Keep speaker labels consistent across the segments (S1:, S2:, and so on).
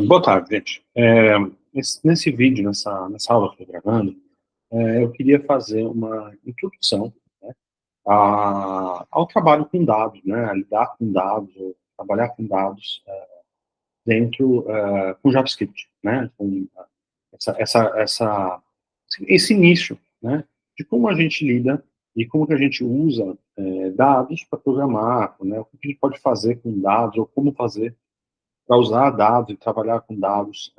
S1: Boa tarde, gente. Nesse vídeo, nessa aula que eu estou gravando, eu queria fazer uma introdução, né, ao trabalho com dados, né, a lidar com dados, ou trabalhar com dados dentro, com JavaScript, né, com esse início, né, de como a gente lida e como que a gente usa dados para programar, né, o que a gente pode fazer com dados, ou como fazer para usar dados e trabalhar com dados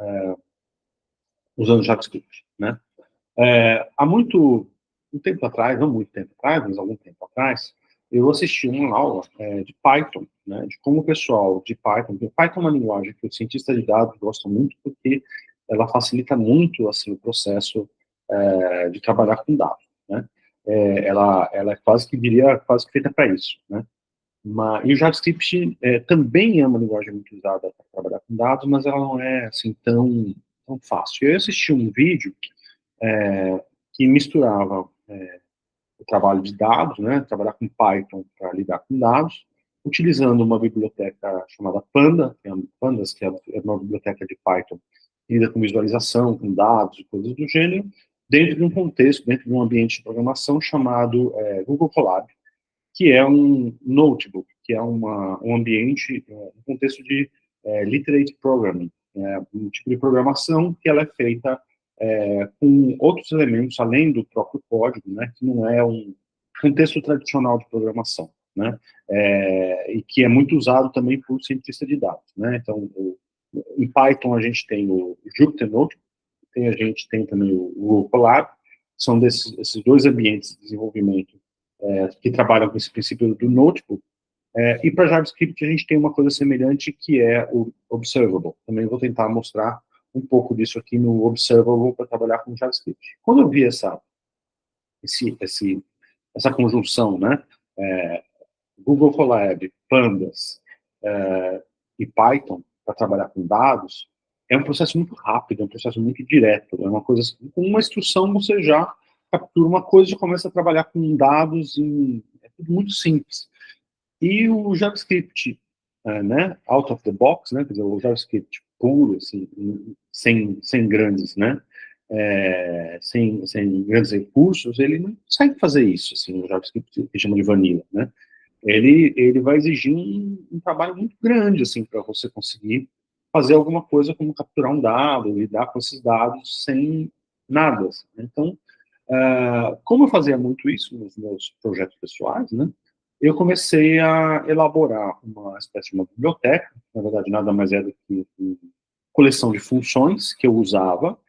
S1: usando JavaScript, né? Há um tempo atrás, não muito tempo atrás, mas algum tempo atrás, eu assisti uma aula de Python, né, de como o pessoal de Python, porque Python é uma linguagem que os cientistas de dados gostam muito, porque ela facilita muito assim, o processo de trabalhar com dados, né? Ela é quase que, diria, quase que feita para isso, né? E o JavaScript também é uma linguagem muito usada para trabalhar com dados, mas ela não é assim tão fácil. Eu assisti um vídeo que misturava o trabalho de dados, né, trabalhar com Python para lidar com dados, utilizando uma biblioteca chamada Pandas, que é uma biblioteca de Python que lida com visualização, com dados e coisas do gênero, dentro de um contexto, dentro de um ambiente de programação chamado Google Colab, que é um notebook, que é um ambiente, um contexto de literate programming, um tipo de programação que ela é feita com outros elementos, além do próprio código, né, que não é um contexto tradicional de programação, né, e que é muito usado também por cientista de dados, né. Então, em Python a gente tem o Jupyter Notebook, a gente tem também o Colab, são esses dois ambientes de desenvolvimento que trabalham com esse princípio do notebook. E para JavaScript a gente tem uma coisa semelhante, que é o Observable. Também vou tentar mostrar um pouco disso aqui no Observable para trabalhar com JavaScript. Quando eu vi essa conjunção, né, Google Colab, Pandas e Python para trabalhar com dados, é um processo muito rápido, é um processo muito direto, é uma coisa assim, com uma instrução você já captura uma coisa e começa a trabalhar com dados, é tudo muito simples. E o JavaScript, né, out of the box, né, quer dizer, o JavaScript puro, assim, sem grandes, né, sem grandes recursos, ele não consegue fazer isso, assim, o JavaScript que chama de vanilla, né. Ele vai exigir um trabalho muito grande, assim, para você conseguir fazer alguma coisa como capturar um dado, lidar com esses dados sem nada, assim, né? Então, como eu fazia muito isso nos meus projetos pessoais, né, eu comecei a elaborar uma espécie de uma biblioteca, na verdade nada mais é do que uma coleção de funções que eu usava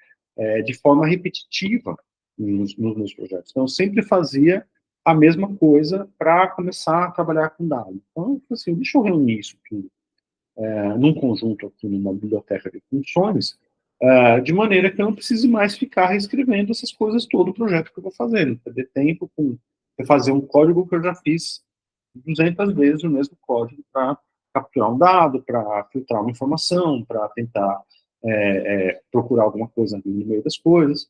S1: de forma repetitiva nos meus projetos. Então eu sempre fazia a mesma coisa para começar a trabalhar com dados. Então eu falei assim, deixa eu reunir isso tudo num conjunto aqui, numa biblioteca de funções, de maneira que eu não precise mais ficar reescrevendo essas coisas todo o projeto que eu vou fazendo, perder tempo com fazer um código que eu já fiz 200 vezes o mesmo código para capturar um dado, para filtrar uma informação, para tentar procurar alguma coisa no meio das coisas.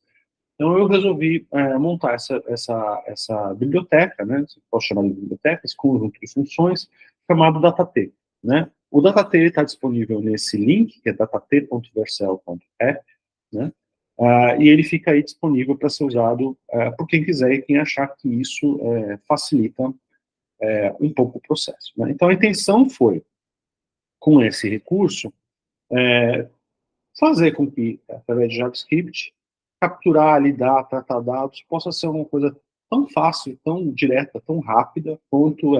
S1: Então eu resolvi montar essa biblioteca, né, se posso chamar de biblioteca, esse conjunto de funções, chamado DataT, né. O DataT está disponível nesse link, que é datat.vercel.app, né, e ele fica aí disponível para ser usado por quem quiser e quem achar que isso facilita um pouco o processo, né. Então a intenção foi, com esse recurso, fazer com que, através de JavaScript, capturar, lidar, tratar dados, possa ser uma coisa tão fácil, tão direta, tão rápida, quanto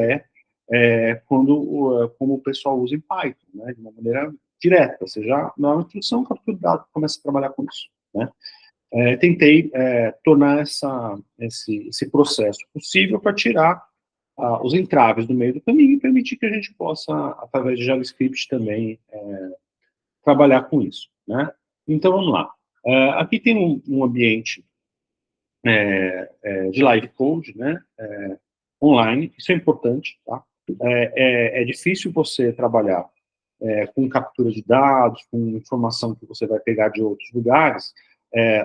S1: como o pessoal usa em Python, né, de uma maneira direta. Você já, na instrução, captura o dado, começa a trabalhar com isso, né. Tentei tornar esse processo possível para tirar os entraves do meio do caminho e permitir que a gente possa, através de JavaScript, também trabalhar com isso, né. Então, vamos lá. Aqui tem um ambiente de live code, né, online, isso é importante, tá? É difícil você trabalhar com captura de dados, com informação que você vai pegar de outros lugares,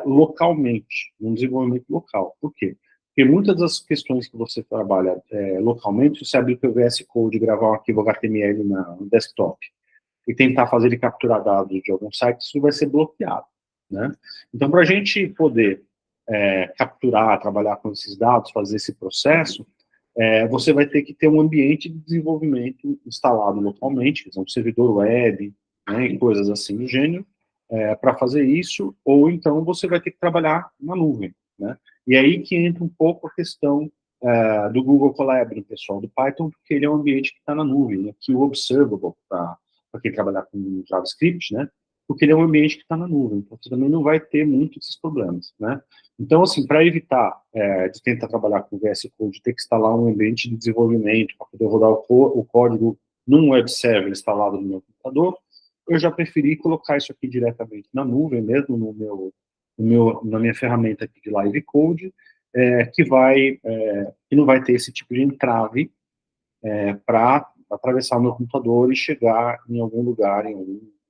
S1: localmente, num desenvolvimento local. Por quê? Porque muitas das questões que você trabalha localmente, você abrir o teu VS Code e gravar um arquivo HTML no desktop, e tentar fazer ele capturar dados de algum site, isso vai ser bloqueado, né? Então, para a gente poder capturar, trabalhar com esses dados, fazer esse processo, você vai ter que ter um ambiente de desenvolvimento instalado localmente, um servidor web, né, e coisas assim do gênero, para fazer isso, ou então você vai ter que trabalhar na nuvem, né? E aí que entra um pouco a questão do Google Colab, do pessoal do Python, porque ele é um ambiente que está na nuvem, né, que o Observable, para quem trabalhar com JavaScript, né, porque ele é um ambiente que está na nuvem, então você também não vai ter muitos desses problemas, né? Então, assim, para evitar de tentar trabalhar com VS Code, ter que instalar um ambiente de desenvolvimento para poder rodar o código num web server instalado no meu computador, eu já preferi colocar isso aqui diretamente na nuvem mesmo, na minha ferramenta aqui de Live Code, que não vai ter esse tipo de entrave para atravessar o meu computador e chegar em algum lugar, em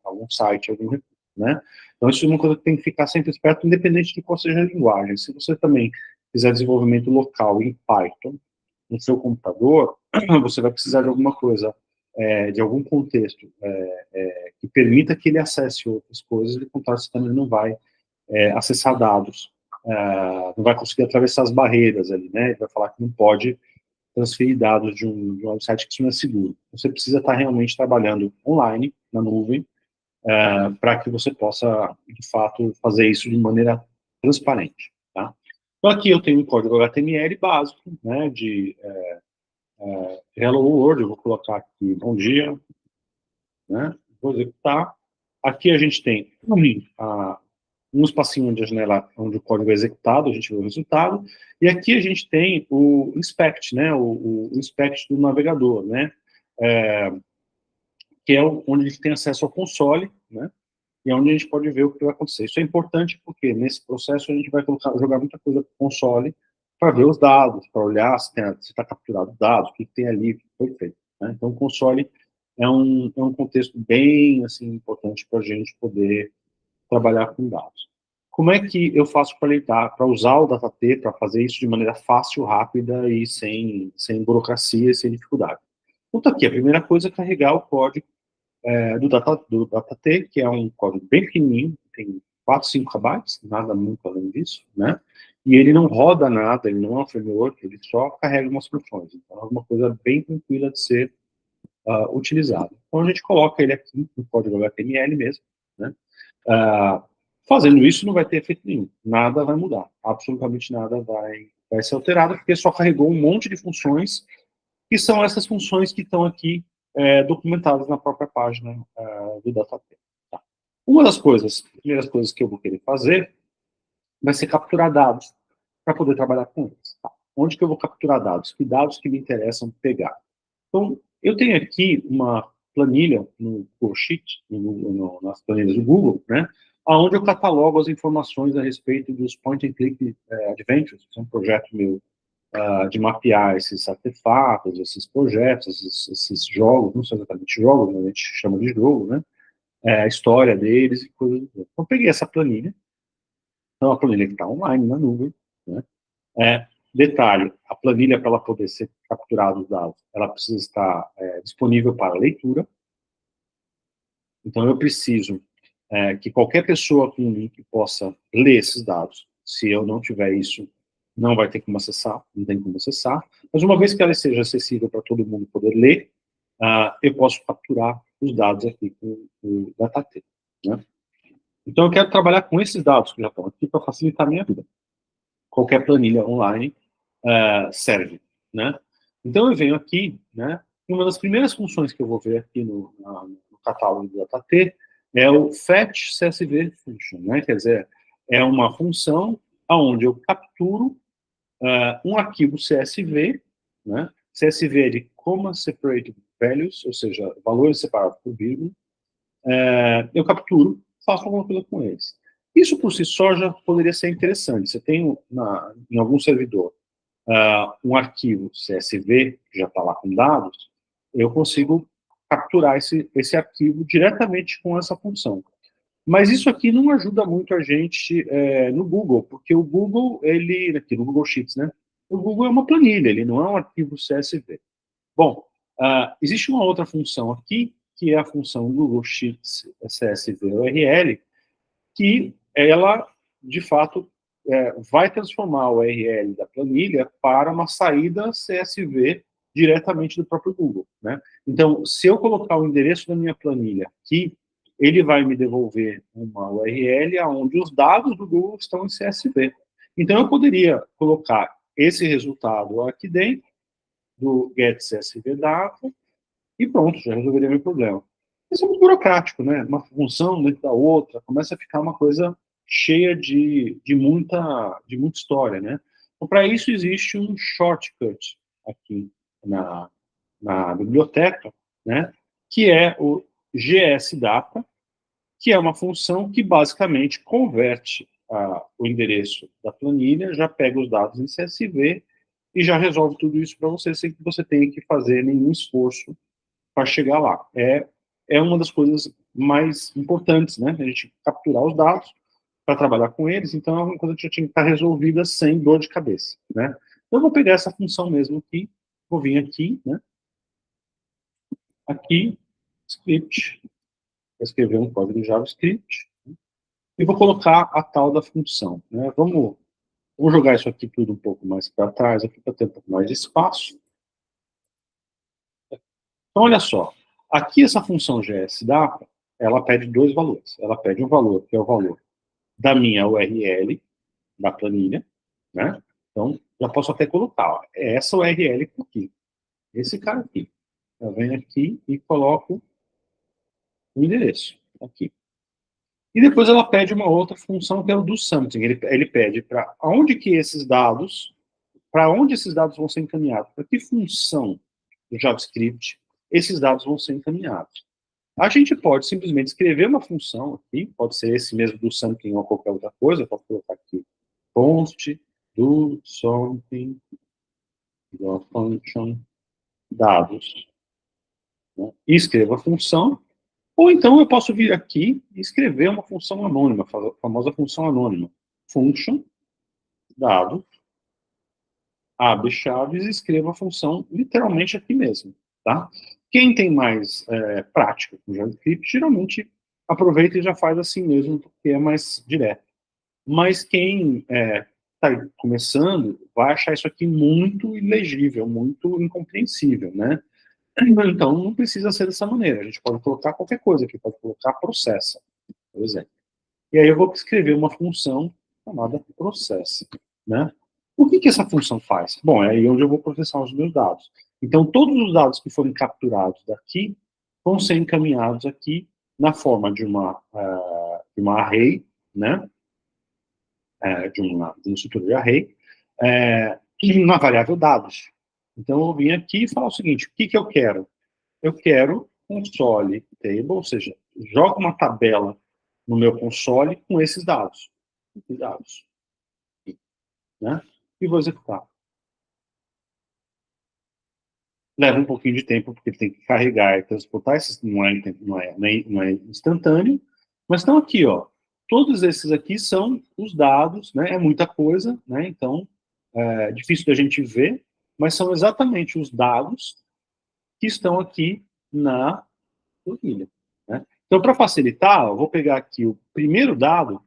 S1: algum site, algum recurso, né? Então, isso é uma coisa que tem que ficar sempre esperto, independente de qual seja a linguagem. Se você também fizer desenvolvimento local em Python, no seu computador, você vai precisar de alguma coisa, de algum contexto que permita que ele acesse outras coisas, e, contanto, você também não vai acessar dados, não vai conseguir atravessar as barreiras ali, né? Ele vai falar que não pode transferir dados de um website que isso não é seguro. Você precisa estar realmente trabalhando online, na nuvem, para que você possa, de fato, fazer isso de maneira transparente, tá? Então, aqui eu tenho um código HTML básico, né, de Hello World, eu vou colocar aqui, bom dia, né, vou executar. Aqui a gente tem um espacinho onde a janela, onde o código é executado, a gente vê o resultado, e aqui a gente tem o inspect, né, o inspect do navegador, né, que é onde a gente tem acesso ao console, né, e é onde a gente pode ver o que vai acontecer. Isso é importante porque nesse processo a gente vai jogar muita coisa para o console para ver os dados, para olhar se está capturado dados, o que tem ali, o que foi feito, né? Então o console é um contexto bem assim, importante para a gente poder trabalhar com dados. Como é que eu faço para usar o DataT, para fazer isso de maneira fácil, rápida e sem burocracia e sem dificuldade? Então, aqui, a primeira coisa é carregar o código do DataT, que é um código bem pequenininho, tem 4, 5 KB, nada muito além disso, né? E ele não roda nada, ele não é um framework, ele só carrega umas funções. Então, é uma coisa bem tranquila de ser utilizada. Então, a gente coloca ele aqui no código HTML mesmo, né? Fazendo isso, não vai ter efeito nenhum. Nada vai mudar. Absolutamente nada vai ser alterado, porque só carregou um monte de funções, que são essas funções que estão aqui documentadas na própria página do DataT. Tá. Uma das primeiras coisas que eu vou querer fazer, vai ser capturar dados, para poder trabalhar com eles. Tá. Onde que eu vou capturar dados? Que dados que me interessam pegar? Então, eu tenho aqui uma planilha no Google Sheet, nas planilhas do Google, né, onde eu catalogo as informações a respeito dos Point and Click Adventures, que é um projeto meu de mapear esses artefatos, esses projetos, esses jogos, não são exatamente jogos, mas a gente chama de jogo, né, a história deles e coisas do tipo. Então, eu peguei essa planilha, então a planilha que está online, na nuvem, né, detalhe, a planilha, para ela poder ser capturada os dados, ela precisa estar disponível para leitura. Então, eu preciso que qualquer pessoa com um link possa ler esses dados. Se eu não tiver isso, não vai ter como acessar, não tem como acessar. Mas uma vez que ela seja acessível para todo mundo poder ler, eu posso capturar os dados aqui com o DataT, né? Então, eu quero trabalhar com esses dados que já estão aqui para facilitar a minha vida. Qualquer planilha online serve, né? Então, eu venho aqui, né? E uma das primeiras funções que eu vou ver aqui no catálogo do DataT é o Fetch CSV Function, né? Quer dizer, é uma função onde eu capturo um arquivo CSV, né? CSV é de Comma Separated Values, ou seja, valores separados por vírgula. Eu capturo, faço alguma coisa com eles. Isso por si só já poderia ser interessante. Você tem em algum servidor um arquivo CSV, que já está lá com dados, eu consigo capturar esse arquivo diretamente com essa função. Mas isso aqui não ajuda muito a gente no Google, porque o Google, aqui no Google Sheets, né? O Google é uma planilha, ele não é um arquivo CSV. Bom, existe uma outra função aqui, que é a função Google Sheets CSV URL, que ela, de fato, vai transformar a URL da planilha para uma saída CSV diretamente do próprio Google, né? Então, se eu colocar o endereço da minha planilha aqui, ele vai me devolver uma URL onde os dados do Google estão em CSV. Então, eu poderia colocar esse resultado aqui dentro do get CSV data e pronto, já resolveria meu problema. Isso é muito burocrático, né? Uma função dentro da outra, começa a ficar uma coisa cheia de muita história, né? Então, para isso existe um shortcut aqui na biblioteca, né? Que é o GSData, que é uma função que basicamente converte o endereço da planilha, já pega os dados em CSV e já resolve tudo isso para você, sem que você tenha que fazer nenhum esforço para chegar lá. É uma das coisas mais importantes, né? A gente capturar os dados para trabalhar com eles, então é uma coisa que já tinha que estar resolvida sem dor de cabeça, né? Então eu vou pegar essa função mesmo aqui, vou vir aqui, né? Aqui, script, vou escrever um código de JavaScript, e vou colocar a tal da função, né? Vamos jogar isso aqui tudo um pouco mais para trás, aqui para ter um pouco mais de espaço. Então, olha só, aqui essa função GSData, ela pede dois valores. Ela pede um valor, que é o valor da minha URL, da planilha, né? Então, já posso até colocar, ó, essa URL aqui, esse cara aqui. Eu venho aqui e coloco o endereço, aqui. E depois ela pede uma outra função, que é o do something. Ele pede para onde que esses dados, para onde esses dados vão ser encaminhados, para que função do JavaScript esses dados vão ser encaminhados. A gente pode simplesmente escrever uma função aqui, pode ser esse mesmo do something ou qualquer outra coisa, pode colocar aqui const do something do function dados, né? E escrevo a função, ou então eu posso vir aqui e escrever uma função anônima, a famosa função anônima, function dados, abre chaves e escreva a função literalmente aqui mesmo, tá? Quem tem mais prática com JavaScript, geralmente aproveita e já faz assim mesmo, porque é mais direto. Mas quem está começando vai achar isso aqui muito ilegível, muito incompreensível, né? Então não precisa ser dessa maneira. A gente pode colocar qualquer coisa aqui, pode colocar processa, por exemplo. E aí eu vou escrever uma função chamada processa, né? O que essa função faz? Bom, é aí onde eu vou processar os meus dados. Então, todos os dados que forem capturados daqui vão ser encaminhados aqui na forma de uma array, né? De uma estrutura de array, e uma variável dados. Então, eu vim aqui e falar o seguinte, o que eu quero? Eu quero console table, ou seja, joga uma tabela no meu console com esses dados. Né? E vou executar. Leva um pouquinho de tempo, porque ele tem que carregar e transportar, esses não é instantâneo, mas estão aqui, ó. Todos esses aqui são os dados, né? É muita coisa, né? Então, é difícil da gente ver, mas são exatamente os dados que estão aqui na planilha, né? Então, para facilitar, eu vou pegar aqui o primeiro dado,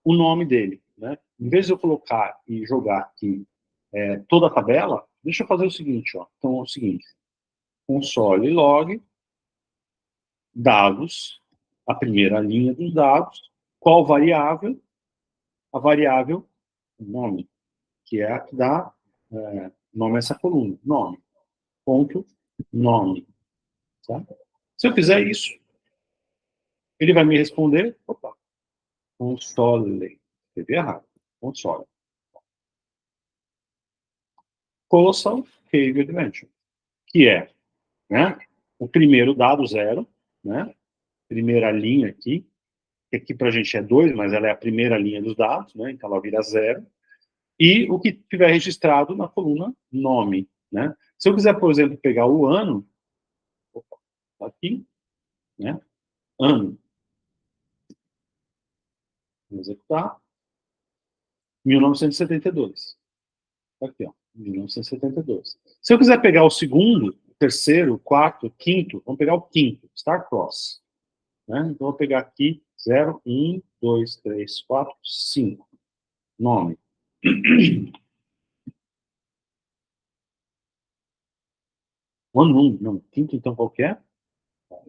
S1: o nome dele, né? Em vez de eu colocar e jogar aqui toda a tabela, deixa eu fazer o seguinte, ó. Então, é o seguinte, console log, dados, a primeira linha dos dados, qual variável? A variável nome, que é a que dá nome a essa coluna, nome, ponto, nome. Tá? Se eu fizer isso, ele vai me responder, opa, console, escrevi errado, console. Colossal Cave Adventure, que é, né, o primeiro dado, 0, né, primeira linha aqui, que aqui para a gente é 2, mas ela é a primeira linha dos dados, né, então ela vira 0, e o que tiver registrado na coluna nome, né. Se eu quiser, por exemplo, pegar o ano, opa, aqui, né, ano, vou executar, 1972. Aqui, ó, 1972. Se eu quiser pegar o segundo, terceiro, o quarto, o quinto, vamos pegar o quinto, star cross. Né? Então, vou pegar aqui 0, 1, 2, 3, 4, 5. Nome. O ano 1, não, quinto, então, qual que é?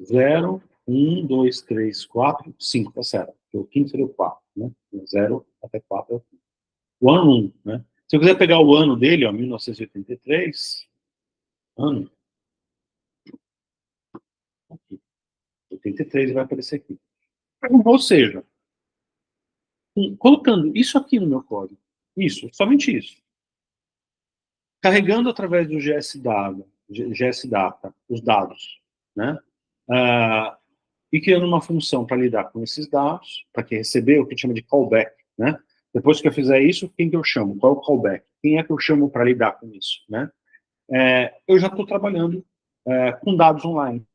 S1: 0, 1, 2, 3, 4, 5, tá certo. O quinto seria o 4, né? 0 até 4 é o quinto. O ano 1, né? Se eu quiser pegar o ano dele, ó, 1983, ano, aqui, 83 vai aparecer aqui. Ou seja, colocando isso aqui no meu código, isso, somente isso, carregando através do GS Data, os dados, né? Ah, e criando uma função para lidar com esses dados, para que receber o que chama de callback, né? Depois que eu fizer isso, quem que eu chamo? Qual é o callback? Quem é que eu chamo para lidar com isso, né? Eu já estou trabalhando com dados online,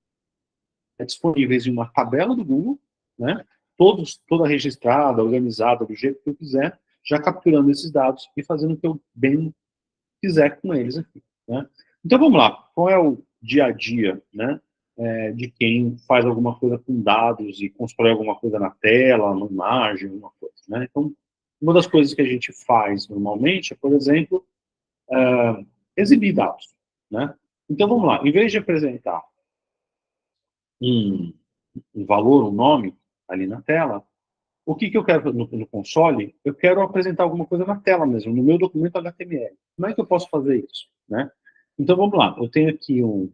S1: disponíveis em uma tabela do Google, né? Toda registrada, organizada, do jeito que eu quiser, já capturando esses dados e fazendo o que eu bem quiser com eles aqui, né? Então vamos lá, qual é o dia a dia, né? De quem faz alguma coisa com dados e constrói alguma coisa na tela, uma imagem, alguma coisa, né? Então, uma das coisas que a gente faz normalmente é, por exemplo, exibir dados, né? Então vamos lá, em vez de apresentar um, um valor, um nome ali na tela, o que eu quero no console? Eu quero apresentar alguma coisa na tela mesmo, no meu documento HTML. Como é que eu posso fazer isso, né? Então vamos lá, eu tenho aqui no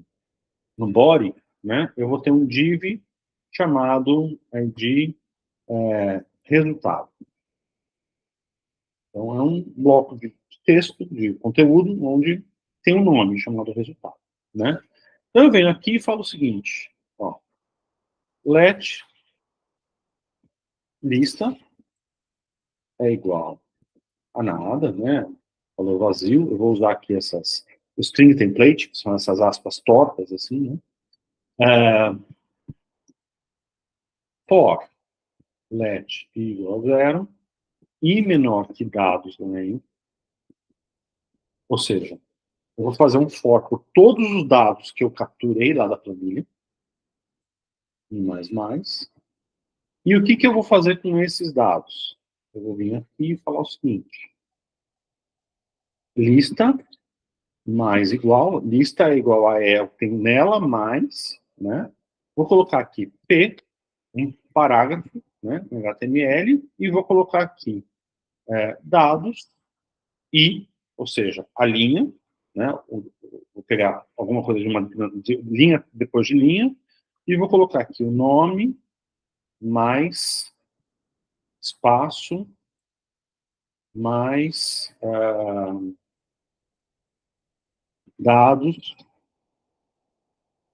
S1: body, né? Eu vou ter um div chamado de resultado. Então é um bloco de texto, de conteúdo, onde tem um nome chamado resultado, né? Então eu venho aqui e falo o seguinte, ó, let lista é igual a nada, né? Falou vazio. Eu vou usar aqui essas string template, que são essas aspas tortas, assim, né? For let igual a 0 e menor que dados também. Ou seja, eu vou fazer um for por todos os dados que eu capturei lá da planilha, e mais. E o que eu vou fazer com esses dados? Eu vou vir aqui e falar o seguinte, lista mais igual, lista é igual a eu tenho nela mais, né? Vou colocar aqui P, um parágrafo, né, em HTML, e vou colocar aqui dados e, ou seja, a linha, né, vou pegar alguma coisa de linha depois de linha, e vou colocar aqui o nome mais espaço mais dados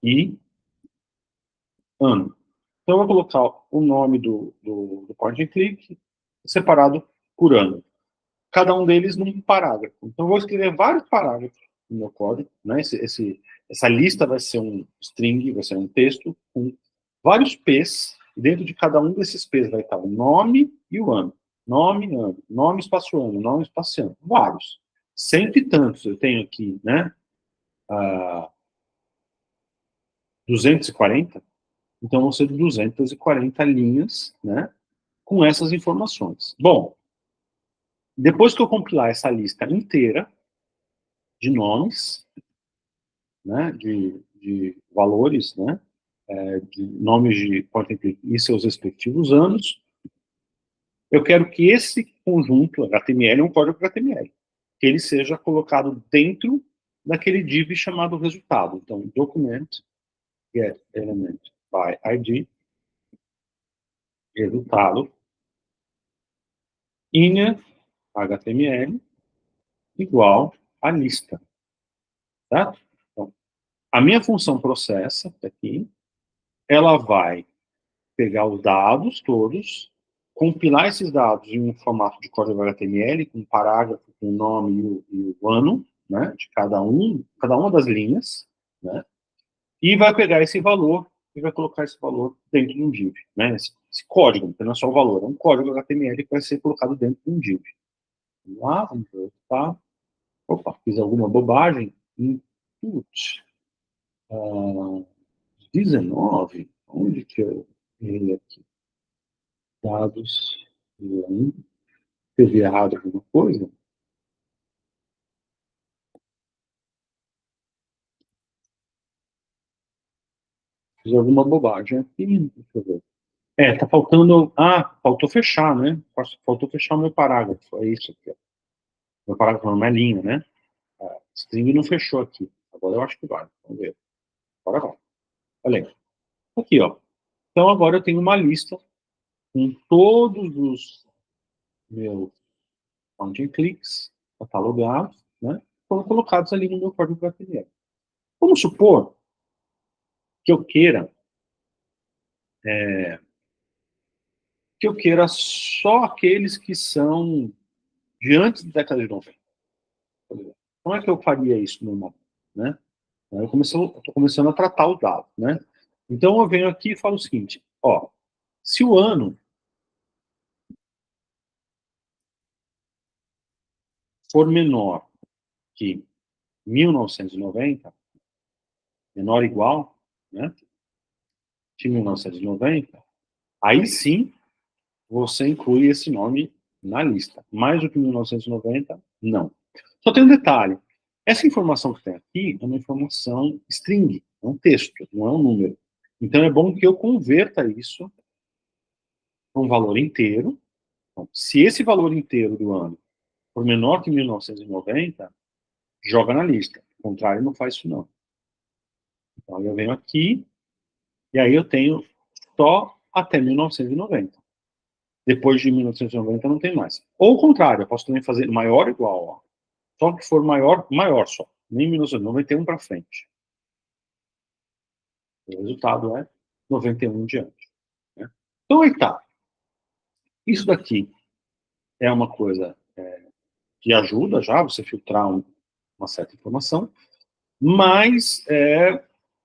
S1: e ano. Então, eu vou colocar o nome do point and click separado por ano. Cada um deles num parágrafo. Então, eu vou escrever vários parágrafos no meu código. Né? Essa lista vai ser um string, vai ser um texto com vários P's. E dentro de cada um desses P's vai estar o nome e o ano. Nome, ano. Nome, espaço, ano. Nome, espaço, ano. Vários. Cento e tantos eu tenho aqui, né? 240. Então, vão ser 240 linhas, né? Com essas informações. Bom, depois que eu compilar essa lista inteira de nomes, né, de valores, né, de nomes de point-and-click e seus respectivos anos, eu quero que esse conjunto HTML, um código HTML, que ele seja colocado dentro daquele div chamado resultado. Então, document get element by ID, resultado, inner HTML igual a lista, tá? Então, a minha função processa aqui, ela vai pegar os dados todos, compilar esses dados em um formato de código HTML, com um parágrafo, com o nome e o ano, né, de cada uma das linhas, né, e vai pegar esse valor e vai colocar esse valor dentro de um div, né, esse código, não é só o valor, é um código HTML que vai ser colocado dentro de um div. Vamos lá, vamos ver, tá? Opa, fiz alguma bobagem? Putz. Ah, 19, onde que eu errei aqui? Dados, teve errado alguma coisa? Fiz alguma bobagem aqui, deixa eu ver. Tá faltando. Faltou fechar, né? Faltou fechar o meu parágrafo. É isso aqui, ó. Meu parágrafo não é linha, né? String não fechou aqui. Agora eu acho que vai. Vamos ver. Agora vai. Olha aí. Aqui, ó. Então agora eu tenho uma lista com todos os meus point and clicks catalogados, né? Foram colocados ali no meu código HTML. Vamos supor que eu queira só aqueles que são de antes da década de 90. Por exemplo. Como é que eu faria isso normalmente, né? Eu estou começando a tratar o dado, né? Então eu venho aqui e falo o seguinte, ó, se o ano for menor que 1990, menor ou igual, né, de 1990, aí sim você inclui esse nome na lista. Mais do que 1990, não. Só tem um detalhe. Essa informação que tem aqui é uma informação string, é um texto, não é um número. Então é bom que eu converta isso para um valor inteiro. Então, se esse valor inteiro do ano for menor que 1990, joga na lista. O contrário, não faz isso não. Então eu venho aqui e aí eu tenho só até 1990. Depois de 1990 não tem mais. Ou o contrário, eu posso também fazer maior ou igual. Ó. Só que for maior, maior só. Nem 1991 para frente. O resultado é 91 em diante. Né? Então aí tá. Isso daqui é uma coisa que ajuda já você filtrar uma certa informação, mas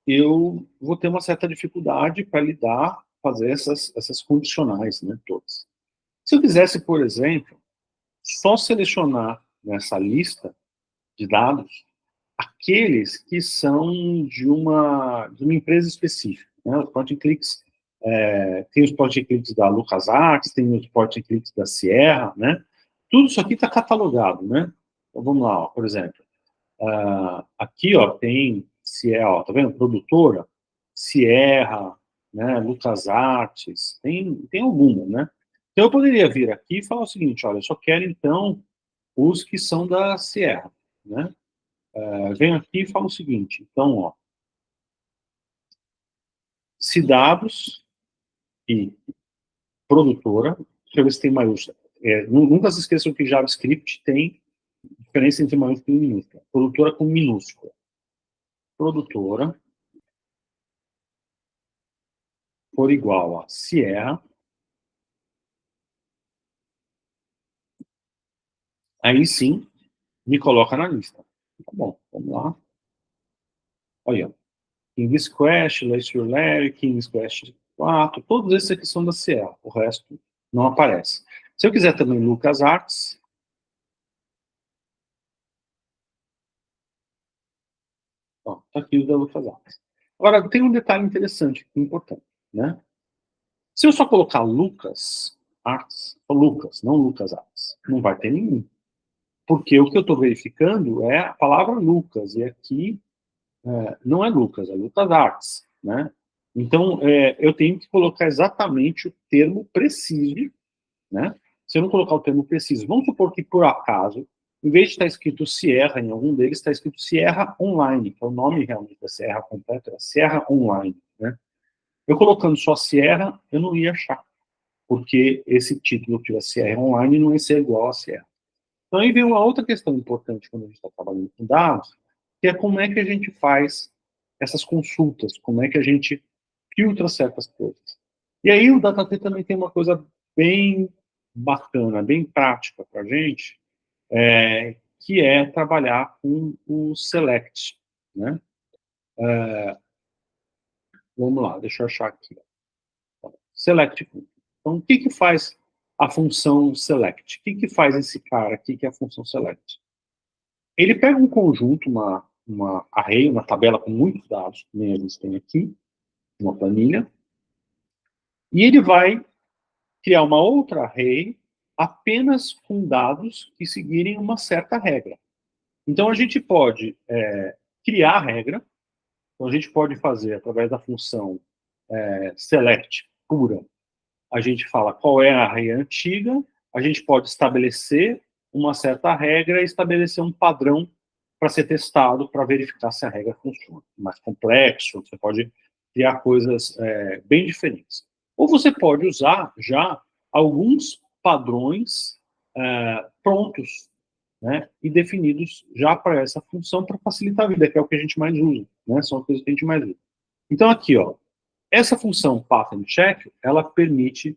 S1: eu vou ter uma certa dificuldade para lidar, fazer essas condicionais, né, todas. Se eu quisesse, por exemplo, só selecionar nessa lista de dados aqueles que são de uma empresa específica, né, os point and clicks, tem os point and clicks da LucasArts, tem os point and clicks da Sierra, né, tudo isso aqui está catalogado, né, então vamos lá, ó, por exemplo, aqui, ó, tem Sierra, ó, tá vendo? Produtora, Sierra, né, LucasArts, tem alguma, né? Então eu poderia vir aqui e falar o seguinte, olha, eu só quero, então, os que são da Sierra, né? Venho aqui e falo o seguinte, então, ó, Cidados e produtora, deixa eu ver se tem maiúscula. Nunca se esqueçam que JavaScript tem diferença entre maiúscula e minúscula. Produtora com minúscula. Produtora for igual a Sierra, aí sim me coloca na lista. Tá bom, vamos lá. Olha, King's Quest, Leisure Larry, King's Quest 4, todos esses aqui são da Sierra, o resto não aparece. Se eu quiser também LucasArts, ó, tá aqui o da LucasArts. Agora, tem um detalhe interessante, importante, né? Se eu só colocar Lucas Arts, ou Lucas, não LucasArts, não vai ter nenhum. Porque o que eu estou verificando é a palavra Lucas, e aqui não é Lucas, é LucasArts, né? Então, eu tenho que colocar exatamente o termo preciso, né? Se eu não colocar o termo preciso, vamos supor que, por acaso, em vez de estar escrito Sierra em algum deles, está escrito Sierra Online, que é o nome realmente da Sierra completa, é Sierra Online, né? Eu colocando só Sierra, eu não ia achar, porque esse título que é Sierra Online não ia ser igual a Sierra. Então, aí vem uma outra questão importante quando a gente está trabalhando com dados, que é como é que a gente faz essas consultas, como é que a gente filtra certas coisas. E aí o DataT também tem uma coisa bem bacana, bem prática para a gente, que é trabalhar com o select, né? Vamos lá, deixa eu achar aqui. Select. Então, o que faz a função select? O que faz esse cara aqui, que é a função select? Ele pega um conjunto, array, uma tabela com muitos dados, que nem a gente tem aqui, uma planilha, e ele vai criar uma outra array apenas com dados que seguirem uma certa regra. Então, a gente pode criar a regra, então a gente pode fazer, através da função select pura, a gente fala qual é a array antiga, a gente pode estabelecer uma certa regra e estabelecer um padrão para ser testado, para verificar se a regra funciona. Mais complexo, você pode criar coisas bem diferentes. Ou você pode usar já alguns padrões prontos, né, e definidos já para essa função, para facilitar a vida, que é o que a gente mais usa, né, são as coisas que a gente mais usa. Então aqui, ó, essa função pattern check, ela permite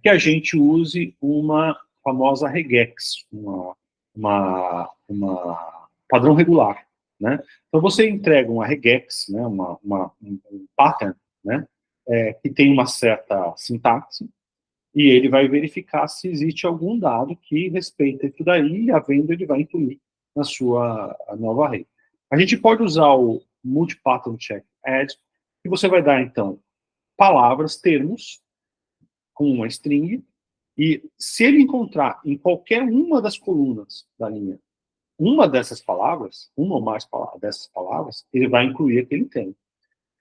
S1: que a gente use uma famosa regex, uma padrão regular, né? Então você entrega uma regex, né, um pattern, né, que tem uma certa sintaxe, e ele vai verificar se existe algum dado que respeita isso daí, e havendo, ele vai incluir na sua nova array. A gente pode usar o multi-pattern check add, que você vai dar, então, palavras, termos, com uma string, e se ele encontrar em qualquer uma das colunas da linha uma dessas palavras, uma ou mais dessas palavras, ele vai incluir aquele termo.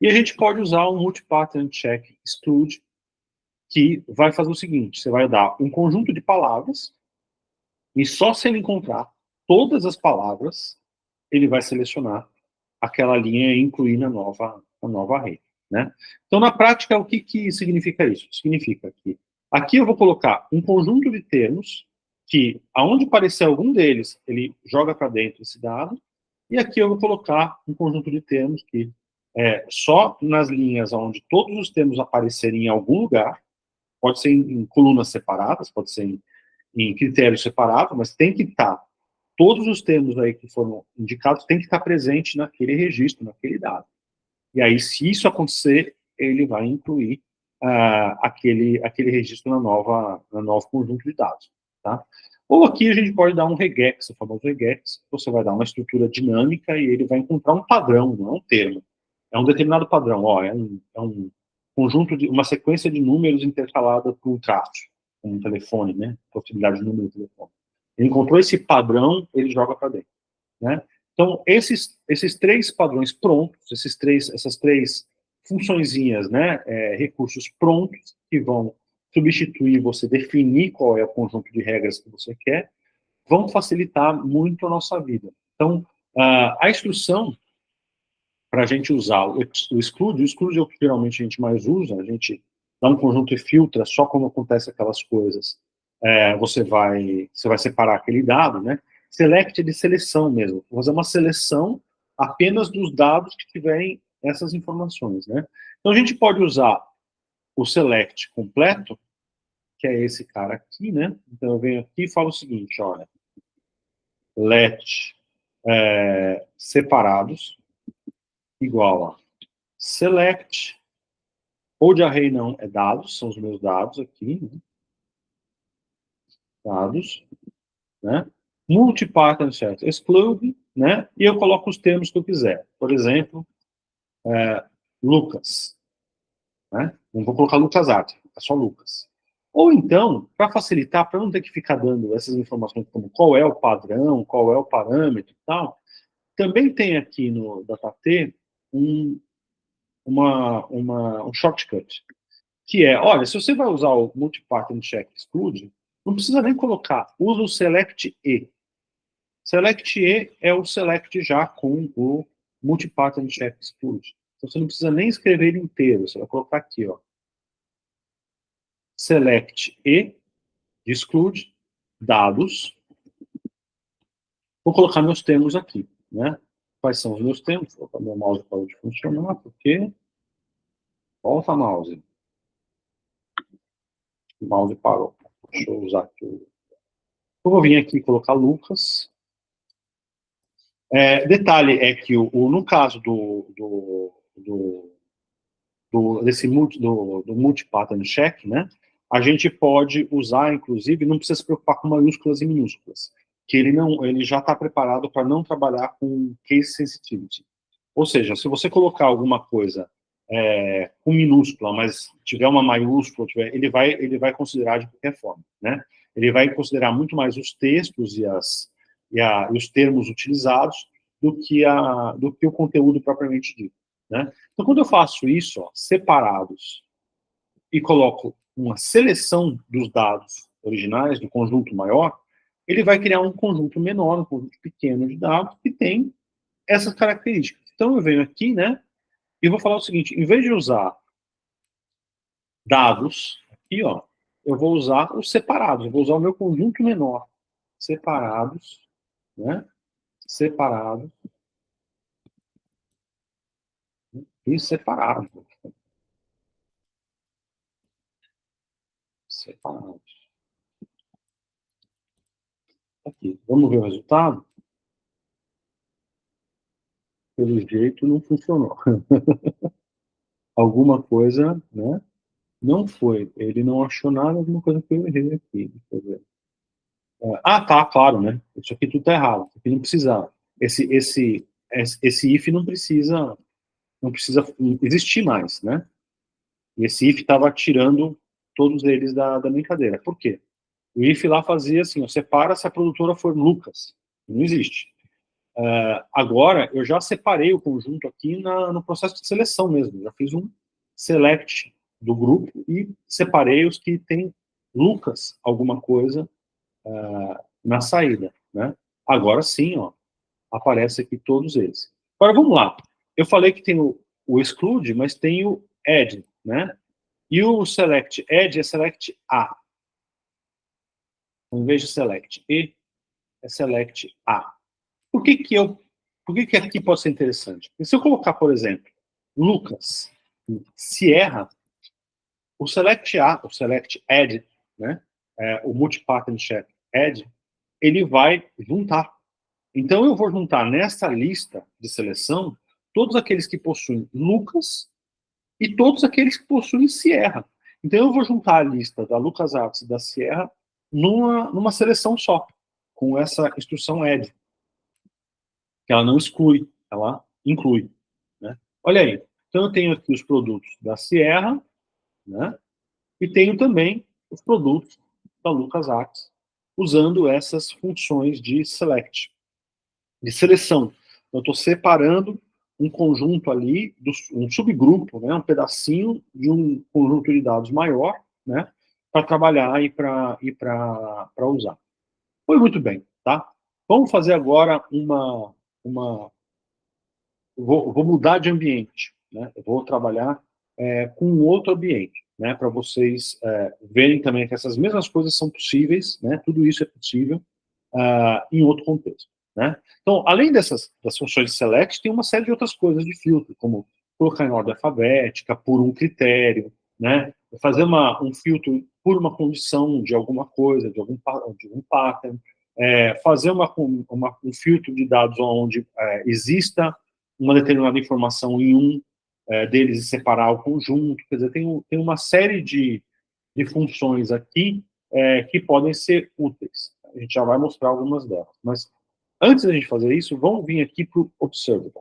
S1: E a gente pode usar um multi-pattern check exclude, que vai fazer o seguinte: você vai dar um conjunto de palavras, e só se ele encontrar todas as palavras, ele vai selecionar aquela linha e incluir na nova array, né? Então, na prática, o que significa isso? Significa que aqui eu vou colocar um conjunto de termos que, aonde aparecer algum deles, ele joga para dentro esse dado, e aqui eu vou colocar um conjunto de termos que só nas linhas onde todos os termos aparecerem em algum lugar, pode ser em colunas separadas, pode ser em critérios separados, mas tem que estar, todos os termos aí que foram indicados tem que estar presente naquele registro, naquele dado. E aí, se isso acontecer, ele vai incluir aquele registro na novo conjunto de dados, tá? Ou aqui a gente pode dar um regex, o famoso regex, você vai dar uma estrutura dinâmica e ele vai encontrar um padrão, não é um termo. É um determinado padrão, ó, é um conjunto de, uma sequência de números intercalada por um traço, um telefone, né? Possibilidade de número de telefone. Ele encontrou esse padrão, ele joga para dentro, né? Então, esses três padrões prontos, essas três funçõezinhas, né, recursos prontos, que vão substituir você definir qual é o conjunto de regras que você quer, vão facilitar muito a nossa vida. Então, a instrução para a gente usar o exclude é o que geralmente a gente mais usa, a gente dá um conjunto e filtra só quando acontece aquelas coisas. Você vai separar aquele dado, né? Select é de seleção mesmo, vou fazer uma seleção apenas dos dados que tiverem essas informações, né? Então a gente pode usar o select completo, que é esse cara aqui, né? Então eu venho aqui e falo o seguinte, olha, let separados igual a select, ou de array não, é dados, são os meus dados aqui, né? Dados, né? Multi-pattern check exclude, né? E eu coloco os termos que eu quiser. Por exemplo, Lucas, né? Não vou colocar Lucas Arte, é só Lucas. Ou então, para facilitar, para não ter que ficar dando essas informações como qual é o padrão, qual é o parâmetro e tal, também tem aqui no DataT um shortcut, que é, olha, se você vai usar o multi-pattern check exclude, não precisa nem colocar, usa o select e. Select e é o select já com o multi-pattern check exclude. Então você não precisa nem escrever ele inteiro, você vai colocar aqui, ó. Select e, de exclude, dados. Vou colocar meus termos aqui, né? Quais são os meus termos? Vou colocar meu mouse para de funcionar, porque... Volta, mouse. O mouse parou. Deixa eu usar aqui o... Eu vou vir aqui e colocar Lucas. Detalhe é que no caso desse multi-pattern check, né, a gente pode usar, inclusive, não precisa se preocupar com maiúsculas e minúsculas. que ele já está preparado para não trabalhar com case sensitivity. Ou seja, se você colocar alguma coisa com minúscula, mas tiver uma maiúscula, ele vai considerar de qualquer forma, né? Ele vai considerar muito mais os textos e os termos utilizados do que o conteúdo propriamente dito, né? Então, quando eu faço isso, ó, separados, e coloco uma seleção dos dados originais do conjunto maior, ele vai criar um conjunto menor, um conjunto pequeno de dados que tem essas características. Então, eu venho aqui, né, e vou falar o seguinte: em vez de usar dados, aqui, ó, eu vou usar os separados, eu vou usar o meu conjunto menor. Separados, né, separados, e separados. Separados. Aqui, vamos ver o resultado? Pelo jeito, não funcionou. Alguma coisa, né, não foi. Ele não achou nada, alguma coisa que eu errei aqui. Deixa eu ver. Tá, claro, né? Isso aqui tudo tá errado. Isso aqui não precisa. Esse if não precisa existir mais, né? E esse if estava tirando todos eles da brincadeira. Por quê? O if lá fazia assim, ó, separa se a produtora for Lucas. Não existe. Agora, eu já separei o conjunto aqui no processo de seleção mesmo. Já fiz um select do grupo e separei os que tem Lucas alguma coisa na saída, né? Agora sim, ó, aparece aqui todos eles. Agora, vamos lá. Eu falei que tem o exclude, mas tem o add, né? E o select add é select A. Em vez de select E, é select A. Por que aqui pode ser interessante? Porque se eu colocar, por exemplo, Lucas, se erra, o select A, o select add, né? O multi-pattern check add, ele vai juntar. Então, eu vou juntar nessa lista de seleção todos aqueles que possuem Lucas e todos aqueles que possuem Sierra. Então, eu vou juntar a lista da LucasArts e da Sierra numa seleção só, com essa instrução add, que ela não exclui, ela inclui, né? Olha aí. Então, eu tenho aqui os produtos da Sierra, né? E tenho também os produtos da LucasArts, usando essas funções de select, de seleção. Eu estou separando um conjunto ali, um subgrupo, né, um pedacinho de um conjunto de dados maior, né, para trabalhar e para usar. Foi muito bem, tá? Vamos fazer agora vou mudar de ambiente, né? Eu vou trabalhar com um outro ambiente, né, para vocês verem também que essas mesmas coisas são possíveis, né? Tudo isso é possível em outro contexto, né? Então, além das funções de select, tem uma série de outras coisas de filtro, como colocar em ordem alfabética, por um critério, né? Fazer um filtro por uma condição de alguma coisa, de algum pattern, fazer um filtro de dados onde exista uma determinada informação em deles e separar o conjunto. Quer dizer, tem uma série de funções aqui que podem ser úteis. A gente já vai mostrar algumas delas. Mas antes da gente fazer isso, vamos vir aqui para o Observable.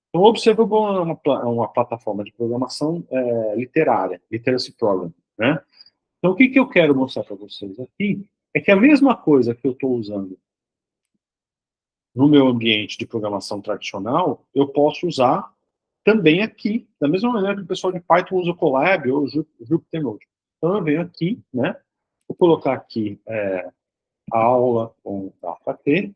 S1: Então, o Observable é uma plataforma de programação literária, Literacy Program, né? Então, o que eu quero mostrar para vocês aqui é que a mesma coisa que eu estou usando no meu ambiente de programação tradicional, eu posso usar também aqui, da mesma maneira que o pessoal de Python usa o Colab ou o Jupyter Notebook. Então, eu venho aqui, né? Vou colocar aqui a aula com data-t,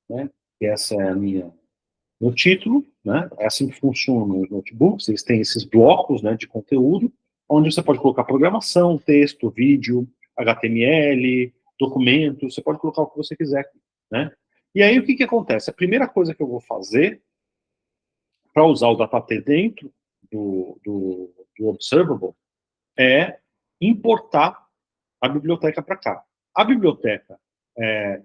S1: né? E essa é meu título, né? É assim que funcionam os notebooks. Eles têm esses blocos, né, de conteúdo, onde você pode colocar programação, texto, vídeo, HTML, documentos, você pode colocar o que você quiser, né? E aí, o que acontece? A primeira coisa que eu vou fazer para usar o data-t dentro do Observable é importar a biblioteca para cá. A biblioteca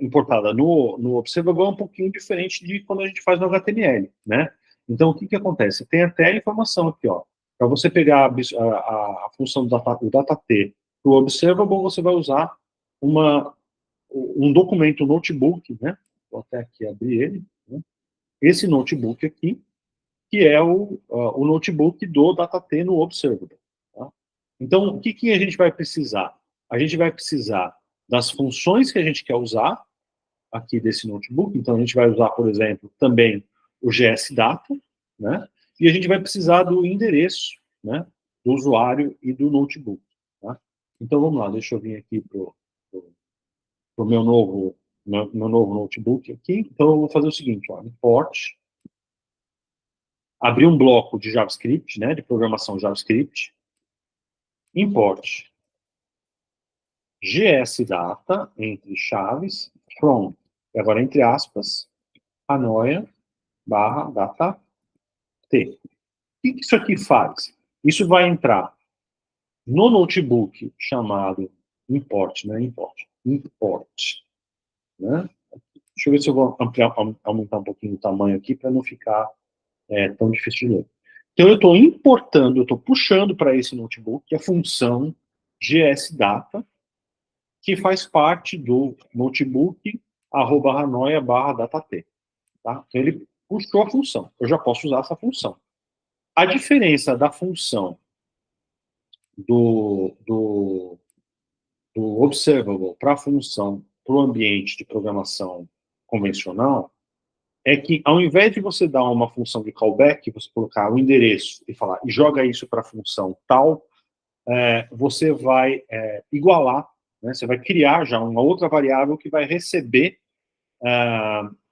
S1: importada no Observable é um pouquinho diferente de quando a gente faz no HTML, né? Então, o que acontece? Tem até a informação aqui, ó. Para você pegar a função do data-t para o Observable, você vai usar uma um documento, um notebook, né? Vou até aqui abrir ele, né? Esse notebook aqui, que é o notebook do DataT no Observable. Tá? Então, o que a gente vai precisar? A gente vai precisar das funções que a gente quer usar aqui desse notebook. Então, a gente vai usar, por exemplo, também o GSData, né? E a gente vai precisar do endereço, né? Do usuário e do notebook. Tá? Então, vamos lá, deixa eu vir aqui para o meu novo notebook aqui. Então, eu vou fazer o seguinte, ó, import, abrir um bloco de JavaScript, né, de programação JavaScript, import gsdata, entre chaves, from, e agora entre aspas, Hanoia barra data t. O que isso aqui faz? Isso vai entrar no notebook chamado import, né, import, né? Deixa eu ver se eu vou aumentar um pouquinho o tamanho aqui para não ficar tão difícil de ler. Então, eu estou importando, eu estou puxando para esse notebook a função gsdata, que faz parte do notebook @hanoia barra datat. Tá? Então, ele puxou a função. Eu já posso usar essa função. A diferença da função do observable para a função para o ambiente de programação convencional é que, ao invés de você dar uma função de callback, você colocar o endereço e falar, e joga isso para a função tal, você vai igualar, né, você vai criar já uma outra variável que vai receber